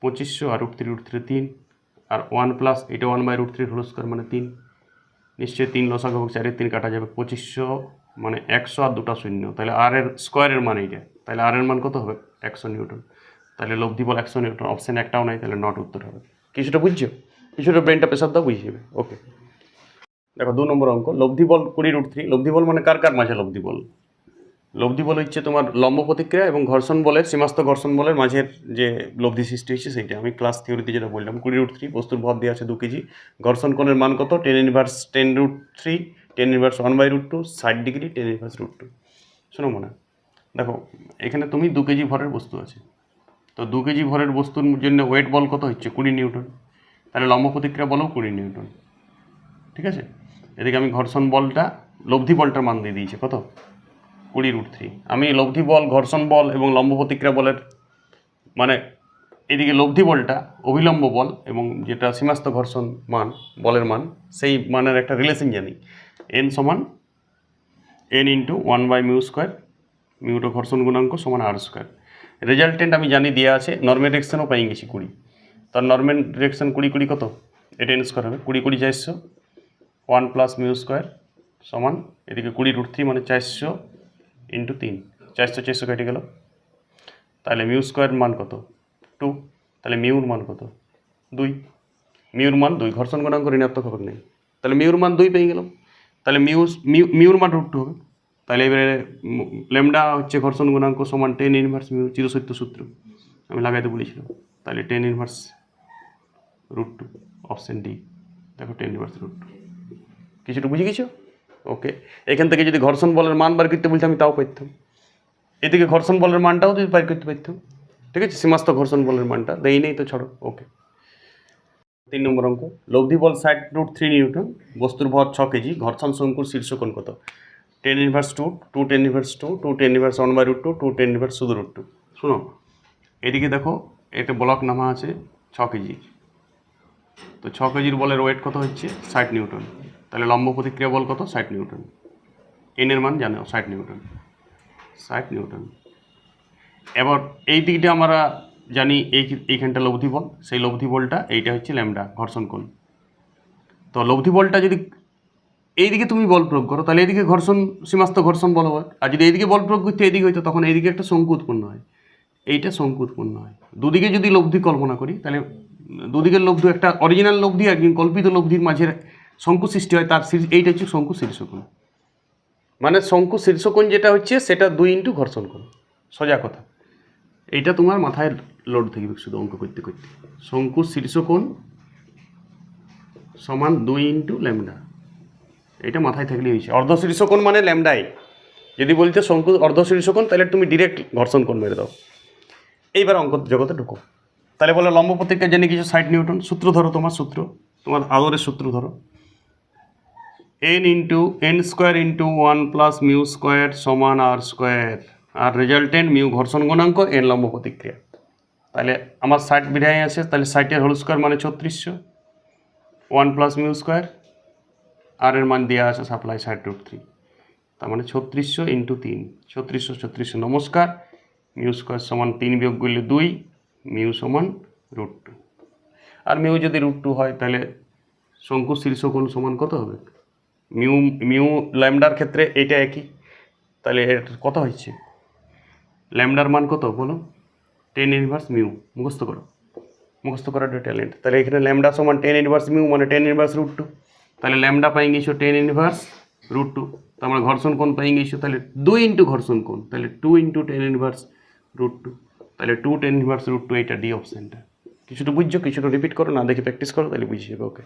2500 আর √3 3, আর 1 প্লাস এটা 1/√3 হোল স্কোয়ার মানে 3, নিশ্চয়ই 3 লসাগু হোক, 4 3 কাটা যাবে, 2500 মানে 100 আর 2টা শূন্য, তাহলে আর এর স্কোয়ারের মান এইটা, তাহলে আর এর মান কত হবে? 100 নিউটন। তাহলে লব্ধি বল 100 নিউটন, অপশান একটাও নাই, তাহলে নট উত্তর হবে। কিছুটা বুঝছো? কিছুটা ব্রেনটা প্রেশার দাও, বুঝে যাবে। ওকে, দেখো 2 নম্বর অঙ্ক। লব্ধি বল 20√3। লব্ধি বল মানে কার মাঝে লব্ধি বল? লব্ধি বল হচ্ছে তোমার লম্ব প্রতিক্রিয়া এবং ঘর্ষণ বলের, সীমাস্থ ঘর্ষণ বলের মাঝের যে লব্ধি সৃষ্টি হচ্ছে সেইটা। আমি ক্লাস থিওরিতে যেটা বললাম 20√3, বস্তুর ভর দিয়ে আছে 2 কেজি, ঘর্ষণ কোণের মান কত? 10 ইনভার্স 10√3, 10 ইনভার্স 1/√2, 60 ডিগ্রি, 10 ইনভার্স √2। শোনো মনে, দেখো এখানে তুমি 2 কেজি ভরের বস্তু আছে, তো 2 কেজি ভরের বস্তুর জন্য ওয়েট বল কত হচ্ছে? 20 নিউটন। তাহলে লম্ব প্রতিক্রিয়া বলও 20 নিউটন, ঠিক আছে। এদিকে আমি ঘর্ষণ বলটা, লব্ধি বলটার মান দিয়ে দিয়েছি কত? 20√3। আমি লব্ধি বল, ঘর্ষণ বল এবং লম্ব প্রতিক্রিয়া বলের মানে এদিকে লব্ধি বলটা, অভিলম্ব বল এবং যেটা সীমাস্থ ঘর্ষণ মান বলের মান, সেই মানের একটা রিলেশন জানি, এন সমান এন ইন্টু 1/μ², মিউটা ঘর্ষণ গুণাঙ্ক সমান আর স্কোয়ার। রেজাল্টেন্ট আমি জানি দেওয়া আছে, নর্মাল ডিরেকশনও পাই গেছি 20, তার নর্মাল ডিরেকশন 20 কত, এটা n স্কোয়ার হবে 20 400, 1 প্লাস মিউ স্কোয়ার সমান এদিকে 20√3 মানে 400 ইন্টু 3, 400 কেটে গেল, তাহলে মিউ স্কোয়ার মান কত 2, তাহলে মিউর মান কত 2, মিউর মান 2, ঘর্ষণ গুণাঙ্ক ঋণাত্মক হবে নেই, তাহলে মিউর মান 2 পেয়ে গেলাম, তাহলে মিউর মান √2 হবে, তাহলে এবারে ল্যামডা হচ্ছে ঘর্ষণ গুণাঙ্ক সমান 10 ইনভার্স মিউ, চিরসত্য সূত্র আমি লাগাইতে বলেছিলাম, তাহলে 10 ইনভার্স √2, অপশন ডি, দেখো 10 ইনভার্স √2, কিছুটা বুঝে গেছো? ওকে, এখান থেকে যদি ঘর্ষণ বলের মান বার করতে বলতে আমি তাও পাইতাম, এদিকে ঘর্ষণ বলের মানটাও যদি বার করতে পারতাম, ঠিক আছে, সীমাস্থ ঘর্ষণ বলের মানটা দেই নেই তো ছাড়ো। ওকে, 3 নম্বর অঙ্ক, লব্ধি বল 60√3 নিউটন, বস্তুর ভর 6 কেজি, ঘর্ষণ শঙ্কুর শীর্ষকোণ কত? 10 ইনভার্স 2, 2 10 ইনভার্স 2, 2 10 ইনভার্স 1/√2, 2 10 ইনভার্স শুধু √2। শোনো, এদিকে দেখো একটা ব্লক নামা আছে 6 কেজি, তো 6 কেজির বলের ওয়েট কত হচ্ছে 60 নিউটন, তাহলে লম্ব প্রতিক্রিয়া বল কত 60 নিউটন, এনের মান জানো 60 নিউটন, 60 নিউটন। এবার এই দিকটা আমরা জানি এইখানটা লব্ধি বল, সেই লব্ধি বলটা এইটা হচ্ছে ল্যামডা ঘর্ষণ কোণ, তো লব্ধি বলটা যদি এইদিকে তুমি বল প্রয়োগ করো তাহলে এইদিকে ঘর্ষণ সীমাস্থ ঘর্ষণ বল হবে, আর যদি এইদিকে বল প্রয়োগ করতে এইদিকে হইতো তখন এইদিকে একটা শঙ্কু উৎপন্ন হয়, এইটা শঙ্কু উৎপন্ন হয়। দুদিকে যদি লব্ধি কল্পনা করি তাহলে দুদিকের লব্ধি একটা অরিজিনাল লব্ধি আর কল্পিত লব্ধির মাঝে শঙ্কু সৃষ্টি হয়, তার এইটা হচ্ছে শঙ্কু শীর্ষকোণ, মানে শঙ্কু শীর্ষকোণ যেটা হচ্ছে সেটা 2 ইন্টু ঘর্ষণ কোণ, সোজা কথা, এইটা তোমার মাথায় লোড থাকবে শুধু অঙ্ক করতে করতে, শঙ্কু শীর্ষকোণ সমান 2 ইন্টু ল্যামডা, এটা মাথায় থাকলেই হয়েছে। অর্ধ শীর্ষকোণ মানে ল্যামডাই, যদি বলতে শঙ্কু অর্ধ শীর্ষকোণ তাহলে তুমি ডিরেক্ট ঘর্ষণ কোণ মেরে দাও। এইবার অঙ্ক জগতে ঢুকো, তাহলে বলে লম্ব প্রতিক্রিয়া জানি কিছু 60 নিউটন, সূত্র ধরো, তোমার সূত্র, তোমার আদরের সূত্র ধরো, n into n square into 1 plus mu square সমান আর স্কোয়ার, আর রেজাল্টেন্ট মিউ ঘর্ষণ গুণাঙ্ক n লম্ব প্রতিক্রিয়া, তাহলে আমার 60 বিধায় আছে, তাহলে 60-এর হোল স্কোয়ার মানে 3600, 1 প্লাস মিউ স্কোয়ার, আর এর মান দেওয়া আছে সাপ্লাই 60√3, তার মানে 3600 ইন্টু 3, 3600 নমস্কার, মিউ স্কোয়ার সমান 3 বিয়োগ করলে 2, মিউ সমান √2, আর মিউ যদি √2 হয় তাহলে শঙ্কু শীর্ষকোণ সমান কত হবে, মিউ ল্যামডার ক্ষেত্রে এইটা একই, তাহলে এর কত হচ্ছে ল্যামডার মান কত বলো 10 ইনভার্স মিউ, মুখস্থ করো, মুখস্থ করার ট্যালেন্ট, তাহলে এখানে ল্যামডা সমান 10 ইনভার্স মিউ মানে 10 ইনভার্স √2, তাহলে ল্যামডা পাই গেছো 10 ইনভার্স √2, তার মানে ঘর্ষণ কোণ পাই গেছো তাহলে 2 ইন্টু ঘর্ষণ কোণ, তাহলে 2 ইন্টু 10 ইনভার্স √2, তাহলে 2 10 ইনভার্স √2, এটা ডি অপশানটা। কিছুটা বুঝছো, কিছুটা রিপিট করো, না দেখে প্র্যাকটিস করো, তাহলে বুঝে যাবে। ওকে,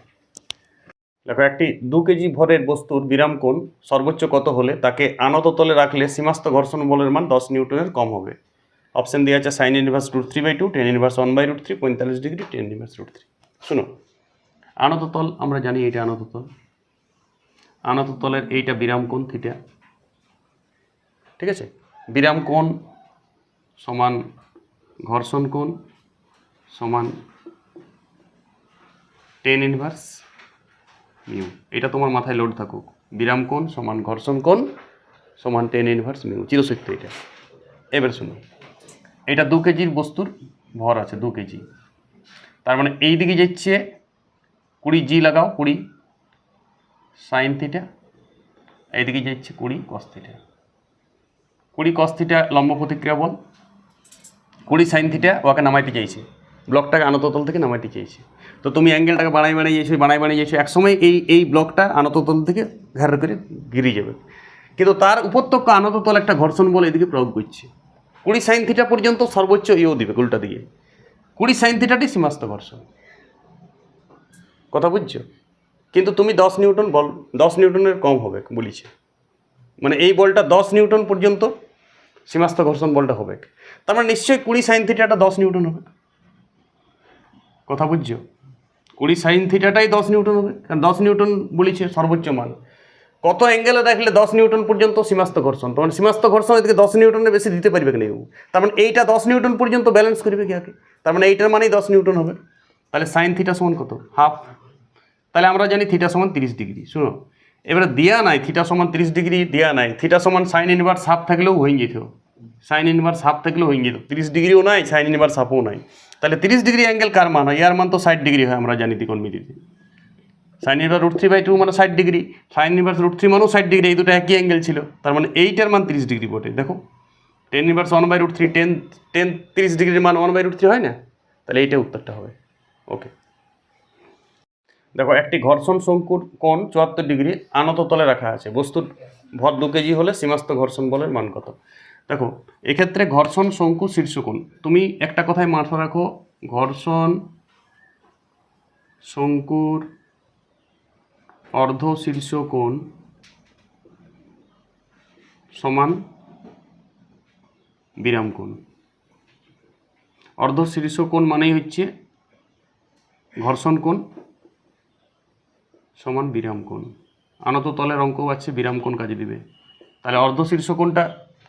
দেখো একটি 2 কেজি ভরের বস্তুর বিরাম কোণ সর্বোচ্চ কত হলে তাকে আনত তলে রাখলে সীমাস্থ ঘর্ষণ বলের মান 10 নিউটনের কম হবে? অপশন দেওয়া আছে sin inverse √3/2, tan inverse 1/√3, 45 degree, tan inverse √3। শুনো, আনত তল আমরা জানি এটা আনত তল, আনত তলের এইটা বিরাম কোণ থিটা, ঠিক আছে, বিরাম কোণ সমান ঘর্ষণ কোণ সমান tan ইনভার্স মিউ, এটা তোমার মাথায় লোড থাকুক, বিরাম কোণ সমান ঘর্ষণ কোণ সমান tan ইনভার্স মিউ, চিরসত্য এটা। এবার শুনো, এটা 2 কেজির বস্তুর ভর আছে 2 কেজি, তার মানে এই দিকে যাচ্ছে 20 জি লাগাও, 20 সাইন থিটা, এইদিকে যাচ্ছে 20 কস থিটা, 20 কস থিটা লম্ব প্রতিক্রিয়া বল, 20 সাইন থিটা ওকে নামাইতে চাইছে, ব্লকটাকে আনততল থেকে নামাইতে চাইছে, তো তুমি অ্যাঙ্গেলটাকে বাড়াই যাইছো, একসময় এই ব্লকটা আনততল থেকে ঘের করে গিরে যাবে, কিন্তু তার উপত্যকা আনততল একটা ঘর্ষণ বল এদিকে প্রয়োগ করছে, 20 সাইন থিটা পর্যন্ত সর্বোচ্চ ইও দিবে উল্টা দিকে, 20 সাইন থিটাটি সীমাস্থ ঘর্ষণ, কথা বুঝছো, কিন্তু তুমি 10 নিউটন বল, 10 নিউটনের কম হবে বলিছে, মানে এই বলটা 10 নিউটন পর্যন্ত সীমাস্থ ঘর্ষণ বলটা হবে, তার মানে নিশ্চয়ই 20 সাইন থিটাটা 10 নিউটন হবে, কথা বুঝছো, 20 সাইন থিটাটাই 10 নিউটন হবে, কারণ 10 নিউটন বলিছে সর্বোচ্চ মান, কত অ্যাঙ্গেলে দেখলে 10 নিউটন পর্যন্ত সীমাস্থ ঘর্ষণ, তখন সীমাস্থ ঘর্ষণ এদিকে 10 নিউটনের বেশি দিতে পারবে না, তার মানে এইটা 10 নিউটন পর্যন্ত ব্যালেন্স করবে কি আগে, তার মানে এইটার মানেই 10 নিউটন হবে, তাহলে সাইন থিটা সমান কত হাফ, তাহলে আমরা জানি থিটা সমান 30 ডিগ্রি। শুনো, এবারে দেয়া নাই থিটা সমান 30 ডিগ্রি, দেয়া নাই থিটা সমান সাইন ইনভার্স হাফ থাকলেও হয়ে যেত, সাইন ইনভার্স হাফ থাকলেও হয়ে যেত, 30 ডিগ্রিও নাই, সাইন ইনভার্স হাফও নাই। তাহলে 30 ডিগ্রি অ্যাঙ্গেল কার মান হয়? ইয়ার মান তো 60 ডিগ্রি হয়, আমরা জানি ত্রিকোণমিতিতে। সাইন ইনভার্স √3/2 মানে 60 ডিগ্রি, সাইন ইনভার্স √3 মানেও 60 ডিগ্রি, এই দুটো একই অ্যাঙ্গেল ছিল, তার মানে এইটার মান 30 ডিগ্রি বটে। দেখো টেন ইনভার্স 1/√3, 30 ডিগ্রির মান 1/√3 হয় না? তাহলে এইটা উত্তরটা হবে। ওকে, দেখো একটি ঘর্ষণ শঙ্কুর কোণ 74 ডিগ্রি আনত তলে রাখা আছে, বস্তুর ভর 2 কেজি হলে সীমাস্থ ঘর্ষণ বলের মান কত? দেখো এক্ষেত্রে ঘর্ষণ শঙ্কু শীর্ষকোণ, তুমি একটা কথায় মাথা রাখো, ঘর্ষণ শঙ্কুর অর্ধ শীর্ষকোণ সমান বিরাম কোণ। অর্ধ শীর্ষকোণ মানেই হচ্ছে ঘর্ষণ কোণ সমান বিরাম কোণ। আনত তলের অঙ্কও আছে, বিরাম কোণ কাজে দিবে। তাহলে অর্ধ শীর্ষকোণটা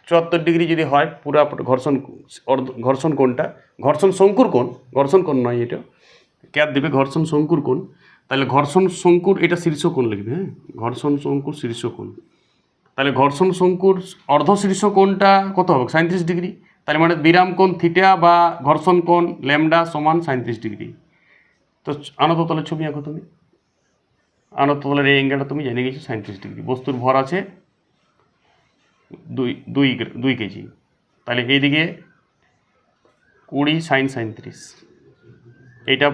74 ডিগ্রি যদি হয়, পুরা ঘর্ষণ কোণটা, ঘর্ষণ শঙ্কুর কোণ, ঘর্ষণ কোণ নয় এটা, ক্যাপ দিবে ঘর্ষণ শঙ্কুর কোণ। তাহলে ঘর্ষণ শঙ্কুর এটা শীর্ষকোণ লিখবে, হ্যাঁ, ঘর্ষণ শঙ্কুর শীর্ষকোণ। তাহলে ঘর্ষণ শঙ্কুর অর্ধ শীর্ষকোণটা কত হবে? 37 ডিগ্রি। তার মানে বিরাম কোণ থিটা বা ঘর্ষণ কোণ ল্যামডা সমান 37 ডিগ্রি। তো আনত তলের ছবি আঁকো তুমি। আনত তলের এই অ্যাঙ্গেলটা তুমি জেনে গেছো 37 ডিগ্রি। বস্তুর ভর আছে 2 কেজি। তাহলে এইদিকে 20 sin 37, এইটা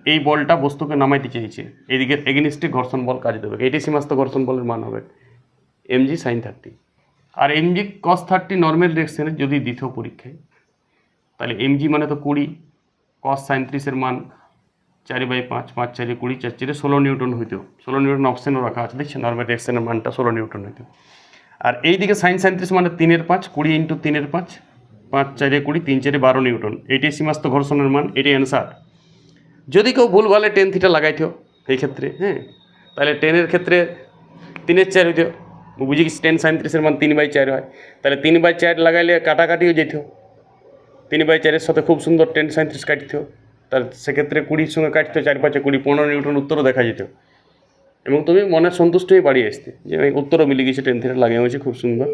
এই বলটা বস্তুকে নামাইতে চাইছে, এইদিকে এগেনিস্টে ঘর্ষণ বল কাজ দেবে, এইটাই সীমাস্থ ঘর্ষণ বলের মান হবে mg sin 30। আর mg cos 30 নর্মাল ডিরেকশনে যদি দিত পরীক্ষায়, তাহলে mg মানে তো 20, cos 37 মান 4/5, 5 4 20, 4 4 16 নিউটন হইতো। 16 নিউটন অপশানও রাখা আছে, দেখছেন নর্মাল ডিরেকশনের মানটা 16 নিউটন হইতো। আর এইদিকে sin 37 মানে 3/5, 20 × 3/5, 5 4 20, 3 4 12 নিউটন, এইটাই সীমাস্থ ঘর্ষণের মান, এটাই অ্যান্সার। যদি কেউ ভুল ভালে টেন থিটা লাগাইতো এই ক্ষেত্রে, হ্যাঁ, তাহলে টেনের ক্ষেত্রে 3/4 হইতো, বুঝি কি টেন sin 37 মান 3/4 হয়, তাহলে 3/4 লাগাইলে কাটাকাটিও যেত, 3/4 সাথে খুব সুন্দর টেন sin 30 কাটত, তার সেক্ষেত্রে 20 সঙ্গে কাটতো, 4 5 20, 15 নিউটন উত্তরও দেখা যেত, এবং তুমি মনের সন্তুষ্ট হয়ে বাড়ি আসতে যে উত্তরও মিলে গেছে, টেন থিটা লাগিয়ে হয়েছে, খুব সুন্দর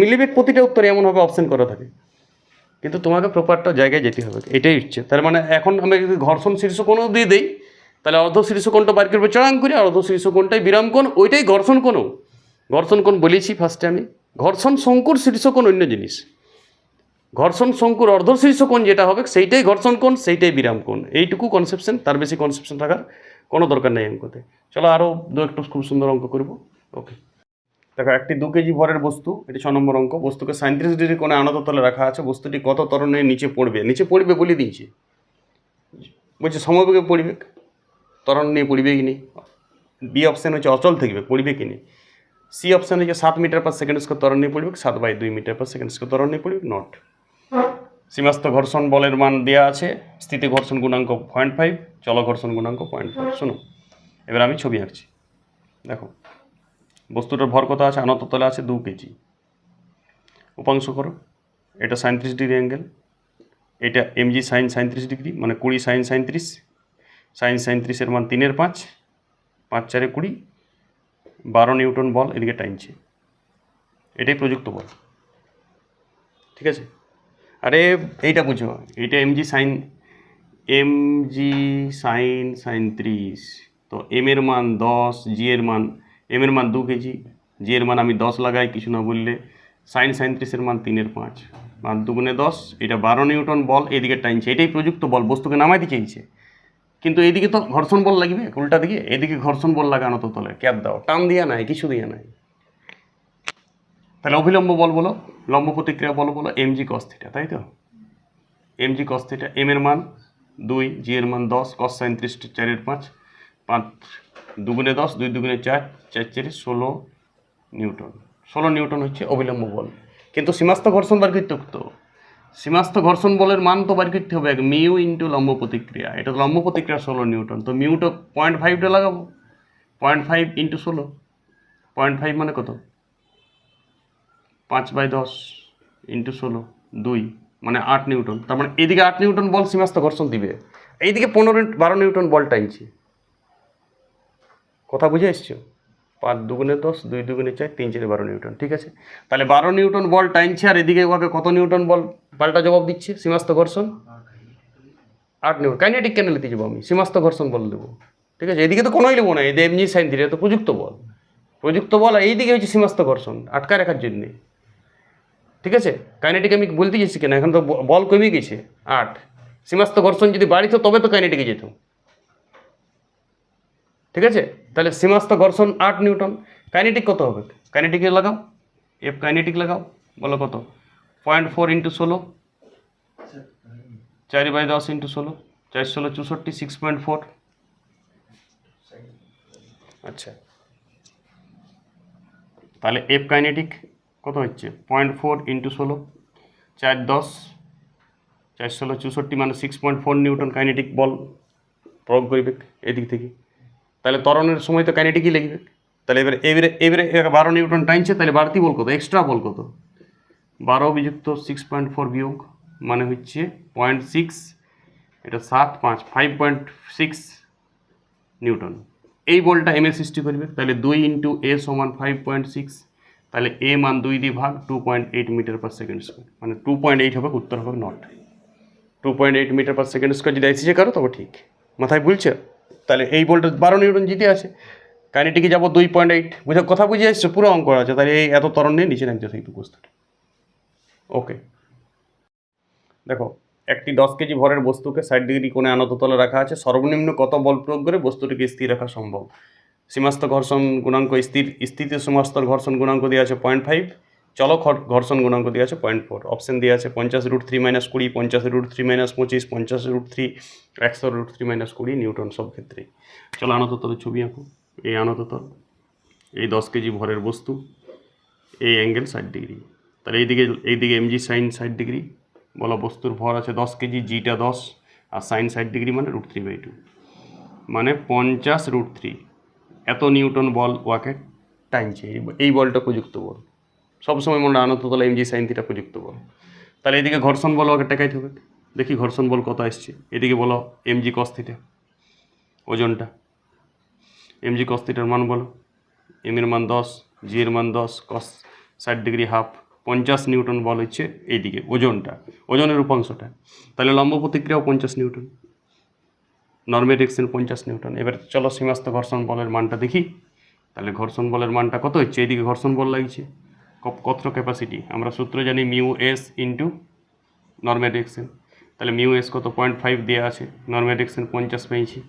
মিলিবে। প্রতিটা উত্তর এমনভাবে অপশন করা থাকে, কিন্তু তোমাকে প্রপারটা জায়গায় যেতে হবে, এটাই হচ্ছে। তার মানে এখন আমি যদি ঘর্ষণ শীর্ষকোণও দিয়ে দিই, তাহলে অর্ধ শীর্ষকোণটা বাইর করবে চড়াং করে, অর্ধ শীর্ষকোণটাই বিরাম কোণ, ওইটাই ঘর্ষণ কোণও। ঘর্ষণ কোণ বলেছি ফার্স্টে আমি, ঘর্ষণ শঙ্কুর শীর্ষকোণ অন্য জিনিস, ঘর্ষণ শঙ্কুর অর্ধ শীর্ষকোণ যেটা হবে সেইটাই ঘর্ষণ কোণ, সেইটাই বিরাম কোণ, এইটুকু কনসেপশন, তার বেশি কনসেপশন থাকার কোনো দরকার নেই অঙ্কতে। চলো আরও একটু খুব সুন্দর অঙ্ক করব। ওকে, দেখো একটি 2 কেজি ভরের বস্তু, এটি 6 নম্বর অঙ্ক, বস্তুকে 37 ডিগ্রি কোণে আনত তলে রাখা আছে, বস্তুটি কত ত্বরণে নিচে পড়বে? নিচে পড়বে বলে দিয়েছে, বলছে সমবেগে পড়বে, ত্বরণ নিয়ে পড়বে কি নেই। বি অপশান হচ্ছে অচল থাকবে, পড়বে কি নেই। সি অপশান হচ্ছে 7 মিটার/সেকেন্ড স্কোয়ার ত্বরণ নিয়ে পড়বে, 7/2 মিটার/সেকেন্ড স্কোয়ার ত্বরণ নিয়ে পড়বে, নট। সীমাস্থ ঘর্ষণ বলের মান দেওয়া আছে, স্থিতি ঘর্ষণ গুণাঙ্ক 0.5, চল ঘর্ষণ গুণাঙ্ক 0.5। শোনো এবার আমি ছবি আঁকছি। দেখো বস্তুটার ভর কত আছে? আনত তলে আছে 2 কেজি। উপাংশ করো, এটা 37 ডিগ্রি অ্যাঙ্গেল, এটা mg sin 37 ডিগ্রি, মানে 20 sin 37, sin 37 এর মান 3/5, 5 4 20, 12 নিউটন বল এদিকে টাইনছে, এটাই প্রযুক্ত বল, ঠিক আছে। আরে এইটা বুঝো, এইটা mg sin 37, তো m এর মান 10, g এর মান, m এর মান 2 কেজি, g এর মান আমি 10 লাগাই কিছু না বললে, sin 37 এর মান 3/5, 5 2 × 10, এটা 12 নিউটন বল এদিকে টাইনছে, এটাই প্রযুক্ত বল, বস্তুকে নামাইতে চাইছে। কিন্তু এইদিকে তো ঘর্ষণ বল লাগবে, উল্টা দিকে এদিকে ঘর্ষণ বল লাগানো তো তলে, ক্যাপ দাও, টান দিয়া নাই, কিছু দিয়া নাই। তাহলে অভিলম্ব বল বলো, লম্ব প্রতিক্রিয়া বল বলো, mg cos θ, তাই তো, mg cos θ, m এর মান 2, g এর মান 10, cos 37 4/5, 5 2 × 10, 2 2 × 4, 4 4 16 নিউটন, 16 নিউটন হচ্ছে অভিলম্ব বল। কিন্তু সীমাস্থ ঘর্ষণ বার করতে তো, সীমাস্থ ঘর্ষণ বলের মান তো বার করতে হবে, মিউ ইন্টু লম্ব প্রতিক্রিয়া, এটা তো লম্ব প্রতিক্রিয়া 16 নিউটন, তো মিউটা 0.5টা লাগাবো, 0.5 × 16, 0.5 মানে কত? 5/10 × 16, 2 মানে 8 নিউটন, তার মানে এদিকে 8 নিউটন বল সীমাস্থ ঘর্ষণ দিবে, এইদিকে 12 নিউটন বল টাইনছে। কথা বুঝে এসছো? 5 দুগুণে 10, 2 দুগুণে 4, 3 4 12 নিউটন। ঠিক আছে, তাহলে 12 নিউটন বল টানছে, আর এদিকে ওকে কত নিউটন বল পাল্টা জবাব দিচ্ছে? সীমাস্থ ঘর্ষণ 8 নিউটন। কাইনেটিক কেন নিতে যাবো আমি? সীমাস্থ ঘর্ষণ বল দেবো। ঠিক আছে, এদিকে তো কোনোই নেবো না, এদের এমনি সাইন থিটা তো প্রযুক্ত বল। প্রযুক্ত বল, আর এইদিকে হচ্ছে সীমাস্থ ঘর্ষণ আটকায় রাখার জন্যে। ঠিক আছে, কাইনেটিক আমি বলতে চাইছি কেন, এখন তো বল কমে গেছে 8, সীমাস্থ ঘর্ষণ যদি বাড়িত তবে তো কাইনেটিকে যেত। ঠিক আছে, তাহলে সীমাস্থ ঘর্ষণ 8 নিউটন। কাইনেটিক কত হবে? কাইনেটিকে লাগাও, এফ কাইনেটিক লাগাও, বলো কত? 0.4 × 16, 4/10 × 16, 4 16 64, 6.4। আচ্ছা, তাহলে এফ কাইনেটিক কত হচ্ছে? 0.4 × 16, 4 10, 4 16 64, মানে 6.4 নিউটন কাইনেটিক বল প্রয়োগ করবে এদিক থেকে। তাহলে ত্বরণের সময় তো কাইনেটিকই লাগবে। তাহলে এবারে 12 নিউটন টানছে, তাহলে বাড়তি বল কত? এক্সট্রা বল কত? 12 বিযুক্ত 6.4 বিয়োগ, মানে হচ্ছে 0.6, এটা 7 5 5.6 নিউটন। এই বলটা এম এ সৃষ্টি করবে। তাহলে 2 × a = 5.6, তাহলে এ মান 2 দিয়ে ভাগ, 2.8 মিটার/সেকেন্ড স্কোয়ার, মানে 2.8 হবে, উত্তর হবে নট। 2.8 মিটার/সেকেন্ড স্কোয়ার যদি আইসিসে করো তবে ঠিক। মাথায় ভুলছে? তাহলে এই বলটা 12 নিউটন জিতে আছে। কাইনেটিকে যাবো 2.8, বুঝে কথা বুঝে আসছে, পুরো অঙ্ক আছে। তাহলে এই এত ত্বরণ নিয়ে নিচে নামতে থাকবে বস্তুটা। ওকে, দেখো, একটি 10 কেজি ভরের বস্তুকে 60 ডিগ্রি কোণে আনত তলে রাখা আছে। সর্বনিম্ন কত বল প্রয়োগ করে বস্তুটিকে স্থির রাখা সম্ভব? সীমাস্থ ঘর্ষণ গুণাঙ্ক স্থিতি সীমাস্থ ঘর্ষণ গুণাঙ্ক দেওয়া আছে 0.5, চলক ঘর্ষণ গুণাঙ্ক দেওয়া আছে 0.4। অপশন দেওয়া আছে 50√3 - 20, 50√3 - 25, 50√3, 100√3 - 20 নিউটন সব ক্ষেত্রেই। চলো আনত তলের ছবি আঁকো। এই আনত তল, এই 10 কেজি ভরের বস্তু, এই অ্যাঙ্গেল 60 ডিগ্রি। তাহলে এইদিকে এমজি সাইন 60 ডিগ্রি। বলো বস্তুর ভর আছে 10 কেজি, জিটা 10, আর সাইন 60 ডিগ্রি মানে √3/2, মানে 50√3। এত নিউটন বল ওয়াকে টাইনছে। এই বলটা প্রযুক্ত বল। সবসময় মনে আনত তলে এমজি সাইন থিটা প্রযুক্ত বল। তাহলে এদিকে ঘর্ষণ বল ওকে টেকাইতে হবে। দেখি ঘর্ষণ বল কত আসছে। এদিকে বলো এমজি কস থিটা, ওজনটা এমজি কস থিটার মান বলো। এম এর মান 10, জি এর মান 10, কস 60 ডিগ্রি হাফ, 50 নিউটন বল হচ্ছে এইদিকে ওজনটা, ওজনের উপাংশটা। তাহলে লম্ব প্রতিক্রিয়াও 50 নিউটন, নর্মের এক্সেন 50 নিউটন। এবার চলো সীমাস্থ ঘর্ষণ বলের মানটা দেখি। তাহলে ঘর্ষণ বলের মানটা কত হচ্ছে? এইদিকে ঘর্ষণ বল লাগছে, কত ক্যাপাসিটি? আমরা সূত্র জানি μs × নর্মের এক্সেন। তাহলে μs কত? 0.5 দেওয়া আছে, নর্মের এক্সেন 50 পেয়েছি।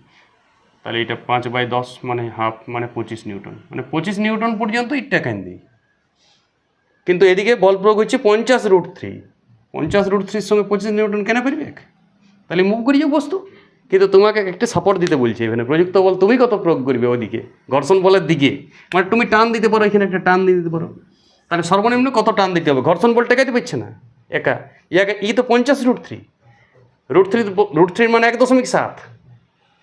তাহলে এটা 5/10 মানে হাফ, মানে 25 নিউটন, মানে 25 নিউটন পর্যন্ত ইটটা কেন দিই। কিন্তু এদিকে বল প্রয়োগ হচ্ছে 50√3, 50√3 সঙ্গে 25 নিউটন কেন পারবে? তাহলে মুভ করি যাও বস্তু। কিন্তু তোমাকে একটা সাপোর্ট দিতে বলছে এখানে, প্রযুক্ত বল তুমি কত প্রয়োগ করবে ওদিকে ঘর্ষণ বলের দিকে, মানে তুমি টান দিতে পারো, এখানে একটা টান দিয়ে দিতে পারো। তাহলে সর্বনিম্ন কত টান দিতে হবে? ঘর্ষণ বল টেকাইতে পারছে না একা, ই তো 50√3, √3 মানে 1.7,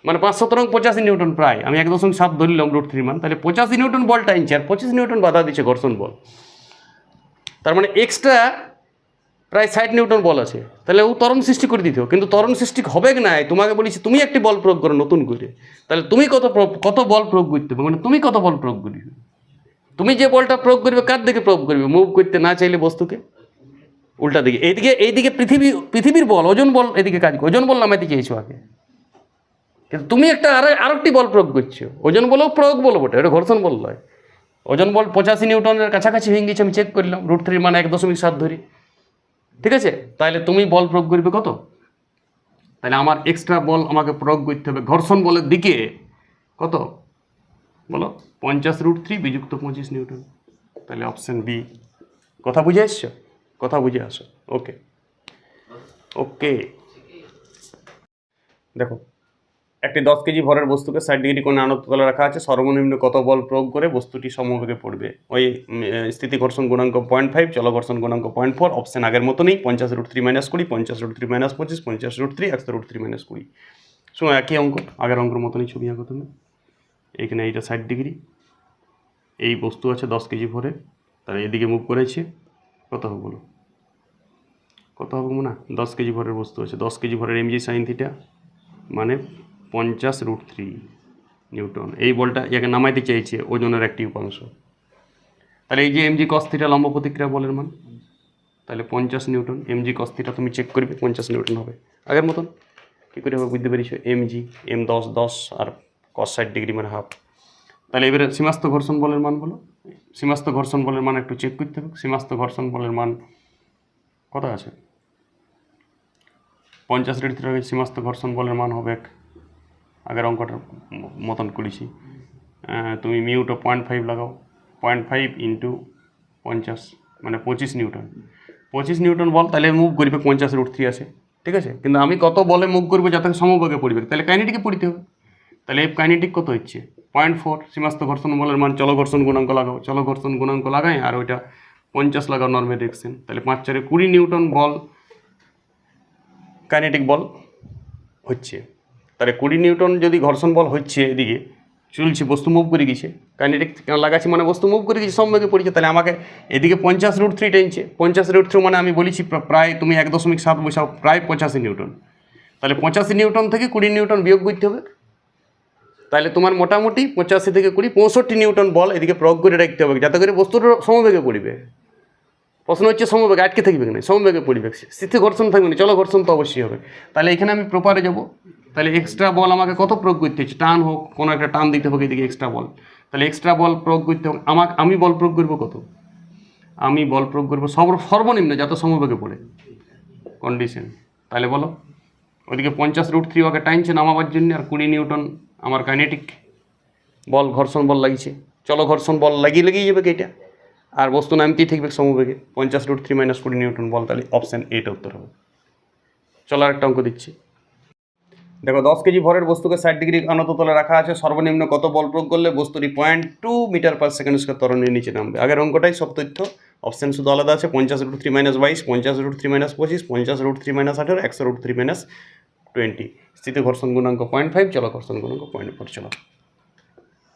মানে 5 সুতরাং 85 নিউটন প্রায়। আমি 1.7 ধরলাম √3 মান, তাহলে 85 নিউটন বল টাইনছে, আর 25 নিউটন বাধা দিচ্ছে ঘর্ষণ বল। তার মানে এক্সট্রা প্রায় 60 নিউটন বল আছে। তাহলে ও ত্বরণ সৃষ্টি করে দিত, কিন্তু ত্বরণ সৃষ্টি হবে না। তোমাকে বলেছি তুমি একটি বল প্রয়োগ করো নতুন করে। তাহলে তুমি কত বল প্রয়োগ করতে হবে, মানে তুমি কত বল প্রয়োগ করবে? তুমি যে বলটা প্রয়োগ করবে কার দিকে প্রয়োগ করবে? মুভ করতে না চাইলে বস্তুকে উল্টা দিকে। এইদিকে পৃথিবীর বল, ওজন বল এদিকে কাজ করে, ওজন বল নামাইতে চেয়েছো আগে, কিন্তু তুমি একটা আরেকটি বল প্রয়োগ করছো। ওজন বলও প্রয়োগ বলো বটে, এটা ঘর্ষণ বল নয়। ওজন বল 85 নিউটনের কাছাকাছি হয়ে গেছে, আমি চেক করলাম, √3 মানে 1.7 ধরি। ঠিক আছে, তাহলে তুমি বল প্রয়োগ করবে কত? তাহলে আমার এক্সট্রা বল আমাকে প্রয়োগ করতে হবে ঘর্ষণ বলের দিকে কত বলো? 50√3 বিযুক্ত 25 নিউটন। তাহলে অপশন বি। কথা বুঝে এসছো? কথা বুঝে আসো। ওকে ওকে, দেখো, একটি 10 কেজি ভরের বস্তুকে 60 ডিগ্রি কোণে আনত তলে রাখা আছে। সর্বনিম্ন কত বল প্রয়োগ করে বস্তুটি সমবেগে পড়বে? ওই স্থিতি ঘর্ষণ গুণাঙ্ক 0.5, চল ঘর্ষণ গুণাঙ্ক 0.4। অপশন আগের মতনই, 50√3 - 20, 50√3 - 25, 50√3, 100√3 - 20। শোনো একই অঙ্ক, আগের অঙ্কের মতনই ছবি আঁকো তুমি। এইখানে এইটা 60 ডিগ্রি, এই বস্তু আছে 10 কেজি ভরে, তাহলে এদিকে মুভ করেছে, কত হবে বলো? কত হবে না? 10 কেজি ভরের বস্তু আছে, 10 কেজি ভরের এমজি সাইন থিটা মানে 50√3, নিউটন। এই বলটা ইয়াকে নামাইতে চাইছে ওজনের একটি উপাংশ। তাহলে এই যে এমজি কস থিটা লম্ব প্রতিক্রিয়া বলের মান, তাহলে 50 নিউটন। এমজি কস থিটা তুমি চেক করবে 50 নিউটন হবে আগের মতন। কী করে হবে বুঝতে পেরেছো? এমজি এম 10 আর কস 60 ডিগ্রি মানে হাফ। তাহলে এবারে সীমাস্ত ঘর্ষণ বলের মান বলো। সীমাস্ত ঘর্ষণ বলের মান একটু চেক করতে হবে। সীমাস্ত ঘর্ষণ বলের মান কত আছে? 50 রেট থেকে সীমাস্ত ঘর্ষণ বলের মান হবে আগের অঙ্কটার মতন করেছি। তুমি মিউটা 0.5 লাগাও, 0.5 ইন্টু 50 মানে 25 নিউটন। 25 নিউটন বল, তাহলে মুভ করবে 50√3 আসে, ঠিক আছে। কিন্তু আমি কত বলে মুভ করবো যাতে সমবেগে পড়বে, তাহলে কাইনেটিকে পড়তে হবে। তাহলে এফ কাইনেটিক কত হচ্ছে? 0.4। সীমাস্ত ঘর্ষণ বলের মান চলো ঘর্ষণ গুণাঙ্ক লাগাও, চলো ঘর্ষণ গুণাঙ্ক লাগাই, আর ওইটা 50 লাগাও নর্মাল ডিরেকশন। তাহলে 5×4 20 নিউটন বল কাইনেটিক বল হচ্ছে। তাহলে 20 নিউটন যদি ঘর্ষণ বল হচ্ছে, এদিকে চলছে, বস্তু মুভ করে গেছে, কাইনেটিক লাগাচ্ছি মানে বস্তু মুভ করে গেছে, সমবেগে পড়েছে। তাহলে আমাকে এদিকে 50√3 টেনছে। 50√3 মানে আমি বলেছি প্রায় তুমি 1.7 বসাও, প্রায় 85 নিউটন। তাহলে 85 নিউটন থেকে 20 নিউটন বিয়োগ করতে হবে। তাহলে তোমার মোটামুটি 85 থেকে 20 65 নিউটন বল এদিকে প্রয়োগ করে রাখতে হবে, যাতে করে বস্তুটা সমবেগে পড়বে। প্রশ্ন হচ্ছে সমবেগে আটকে থাকবে না, সমবেগে পড়বে, স্থিতি ঘর্ষণ থাকবে না, চলো ঘর্ষণ তো অবশ্যই হবে। তাহলে এখানে আমি প্রপারে যাব। তাহলে এক্সট্রা বল আমাকে কত প্রয়োগ করতে হচ্ছে? টান হোক, কোনো একটা টান দিতে হবে এদিকে এক্সট্রা বল। তাহলে এক্সট্রা বল প্রয়োগ করতে হবে আমি বল প্রয়োগ করবো কত? আমি বল প্রয়োগ করবো সর্বনিম্ন যাতে সমবেগে পড়ে কন্ডিশন। তাহলে বলো, ওইদিকে 50√3 ওকে টাইনছে নামাবার জন্য, আর 20 নিউটন আমার কাইনেটিক বল ঘর্ষণ বল লাগিয়েছে। চলো ঘর্ষণ বল লাগিয়ে যাবে এইটা, আর বস্তু নামতেই থাকবে সমবেগে। 50√3 - 20 নিউটন বল। তাহলে অপশান এটা উত্তর হবে। চলো আর একটা অঙ্ক দিচ্ছি। দেখো 10 কেজি ভরের বস্তুকে 60 ডিগ্রি আনত তলে রাখা আছে। সর্বনিম্ন কত বল প্রয়োগ করলে বস্তুটি 0.2 মিটার/সেকেন্ড ত্বরণের নিচে নামবে? আগের অঙ্কটাই সব তথ্য, অপশান শুধু আলাদা আছে। 50√3 - 22, 50√3 - 25, 50√3 - 18, 100√3 - 20। স্থিতি ঘর্ষণ গুণাঙ্ক 0.5, চলো ঘর্ষণ গুণাঙ্ক 0.4। চলো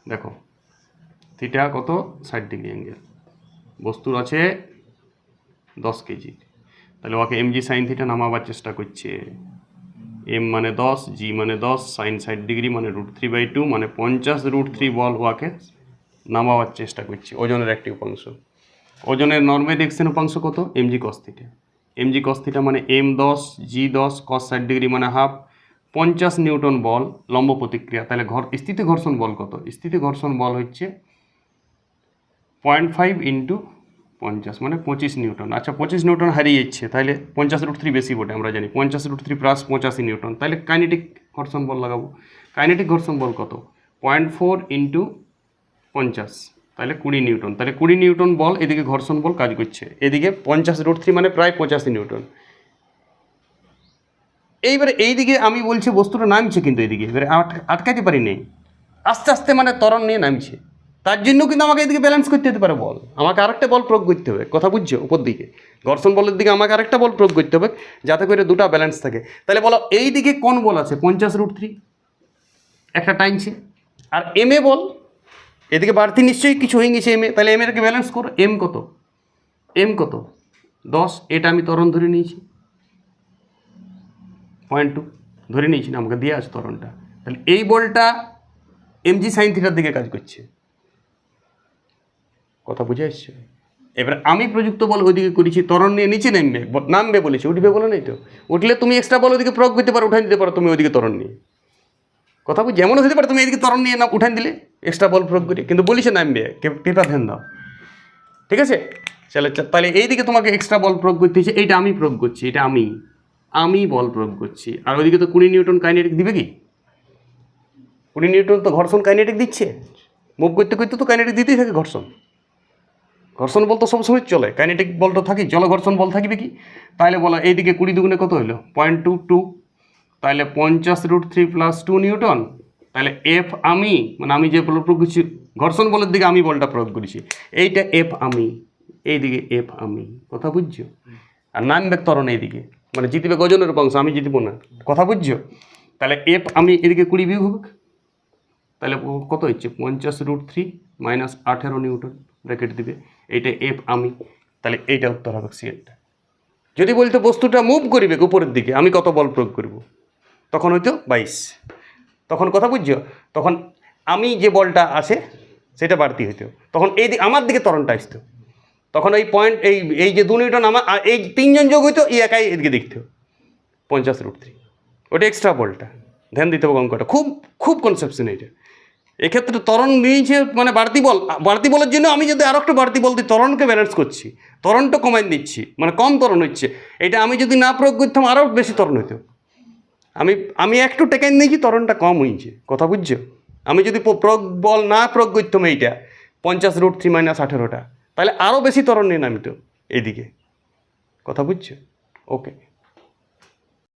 দেখো থিটা কত? 60 ডিগ্রি অ্যাঙ্গেল। বস্তুর আছে 10 কেজি। তাহলে ওকে এমজি সাইন থিটা নামাবার চেষ্টা করছে। এম মানে 10, জি মানে 10, সাইন 60 ডিগ্রি মানে √3/2 মানে 50√3 বল ওয়াকে নামাবার চেষ্টা করছে ওজনের একটি উপাংশ। ওজনের নর্মাল ডিরেকশন উপাংশ কত? MG cos theta. MG cos theta মানে এম 10, জি 10, কস 60 ডিগ্রি মানে হাফ, 50 নিউটন বল লম্ব প্রতিক্রিয়া। তাহলে স্থিতি ঘর্ষণ বল কত? স্থিতি ঘর্ষণ বল হচ্ছে 0.5 ইন্টু 50 মানে 25 নিউটন। আচ্ছা 25 নিউটন হারিয়ে যাচ্ছে, তাহলে 50√3 বেশি বটে, আমরা জানি 50√3 প্লাস 85 নিউটন। তাহলে কাইনেটিক ঘর্ষণ বল লাগাবো। কাইনেটিক ঘর্ষণ বল কত? 0.4 ইন্টু 50, তাহলে 20 নিউটন। তাহলে 20 নিউটন বল এদিকে ঘর্ষণ বল কাজ করছে, এদিকে 50√3 মানে প্রায় 85 নিউটন। এইবারে এইদিকে আমি বলছি বস্তুটা নামছে, কিন্তু এদিকে এবারে আটকাতে পারি নেই, আস্তে আস্তে মানে ত্বরণ নিয়ে নামছে। তার জন্য কিন্তু আমাকে এদিকে ব্যালেন্স করতে হতে পারে বল, আমাকে আরেকটা বল প্রয়োগ করতে হবে। কথা বুঝছো? উপর দিকে ঘর্ষণ বলের দিকে আমাকে আরেকটা বল প্রয়োগ করতে হবে, যাতে করে দুটো ব্যালেন্স থাকে। তাহলে বলো এই দিকে কোন বল আছে? 50√3 একটা টাইমছে, আর এম এ বল এদিকে বাড়তি নিশ্চয়ই কিছু হয়ে গেছে এম এ। তাহলে এম এরকে ব্যালেন্স করো। এম কত? এম কত? 10। এটা আমি ত্বরণ ধরে নিয়েছি 0.2 ধরে নিয়েছি না, আমাকে দিয়ে আছে ত্বরণটা। তাহলে এই বলটা এমজি সাইন থিটার দিকে কাজ করছে। কথা বুঝে আসছে? এবার আমি প্রযুক্ত বল ওইদিকে করেছি, ত্বরণ নিয়ে নিচে নামবে বলেছি, উঠবে বলে নাই তো। উঠলে তুমি এক্সট্রা বল ওইদিকে প্রয়োগ করতে পারো, উঠাই দিতে পারো তুমি ওইদিকে ত্বরণ নিয়ে। কথা বুঝি? যেমন হতে পারে তুমি এদিকে ত্বরণ নিয়ে না উঠাই দিলে এক্সট্রা বল প্রয়োগ করে, কিন্তু বলিছে নামবে, কৃপা ধ্যান দাও, ঠিক আছে? তাহলে এইদিকে তোমাকে এক্সট্রা বল প্রয়োগ করতে হচ্ছে, এইটা আমি প্রয়োগ করছি, এটা আমি বল প্রয়োগ করছি। আর ওইদিকে তো 20 নিউটন কাইনেটিক দিবে কি? 20 নিউটন তো ঘর্ষণ কাইনেটিক দিচ্ছে, মুভ করতে করতে তো কাইনেটিক দিতেই থাকে ঘর্ষণ। ঘর্ষণ বল তো সবসময় চলে, কাইনেটিক বলটা থাকি, জল ঘর্ষণ বল থাকবে কি? তাহলে বলো এইদিকে 20 দুগুণে কত হলো? 0.22, তাহলে 50√3 প্লাস 2 নিউটন। তাহলে এফ আমি মানে আমি যে বল প্রয়োগ করছি ঘর্ষণ বলের দিকে আমি বলটা প্রয়োগ করেছি, এইটা এফ আমি, এইদিকে এফ আমি। কথা বুঝছো? আর নামবে ত্বরণ এইদিকে, মানে জিতবে গজনের উপাংশ, আমি জিতবো না। কথা বুঝছো? তাহলে এফ আমি এদিকে 20 বিয়োগ হবে, তাহলে কত হচ্ছে? 50√3 মাইনাস 18 নিউটন ব্র্যাকেট দিবে, এইটা এফ আমি। তাহলে এইটা উত্তর হবে সিএনটা। যদি বলতে বস্তুটা মুভ করিবে উপরের দিকে, আমি কত বল প্রয়োগ করব? তখন হয়তো 22। তখন কথা বুঝছো? তখন আমি যে বলটা আছে সেটা বাড়তি হইতো, তখন আমার দিকে ত্বরণটা আসতো, তখন এই পয়েন্ট এই যে 2 নিউটন আমার এই 3 জন যোগ হইতো, একাই এদিকে দেখতো 50√3, ওটা এক্সট্রা বলটা। ধ্যান দিতে হবে অঙ্কটা, খুব খুব কনসেপশন এইটা। এক্ষেত্রে ত্বরণ নিয়েছে মানে বাড়তি বলের জন্য আমি যদি আরও একটু বাড়তি বল দিই, ত্বরণকে ব্যালেন্স করছি, ত্বরণটা কমাই দিচ্ছি, মানে কম ত্বরণ হচ্ছে। এটা আমি যদি না প্রয়োগ করতাম আরও বেশি ত্বরণ হইতো। আমি একটু টেকাই নিয়েছি, ত্বরণটা কম হয়েছে, কথা বুঝছো? আমি যদি না প্রয়োগ করতাম এইটা 50√3 - 18টা, তাহলে আরও বেশি ত্বরণ নিয়ে নামিত এইদিকে, কথা বুঝছো? ওকে।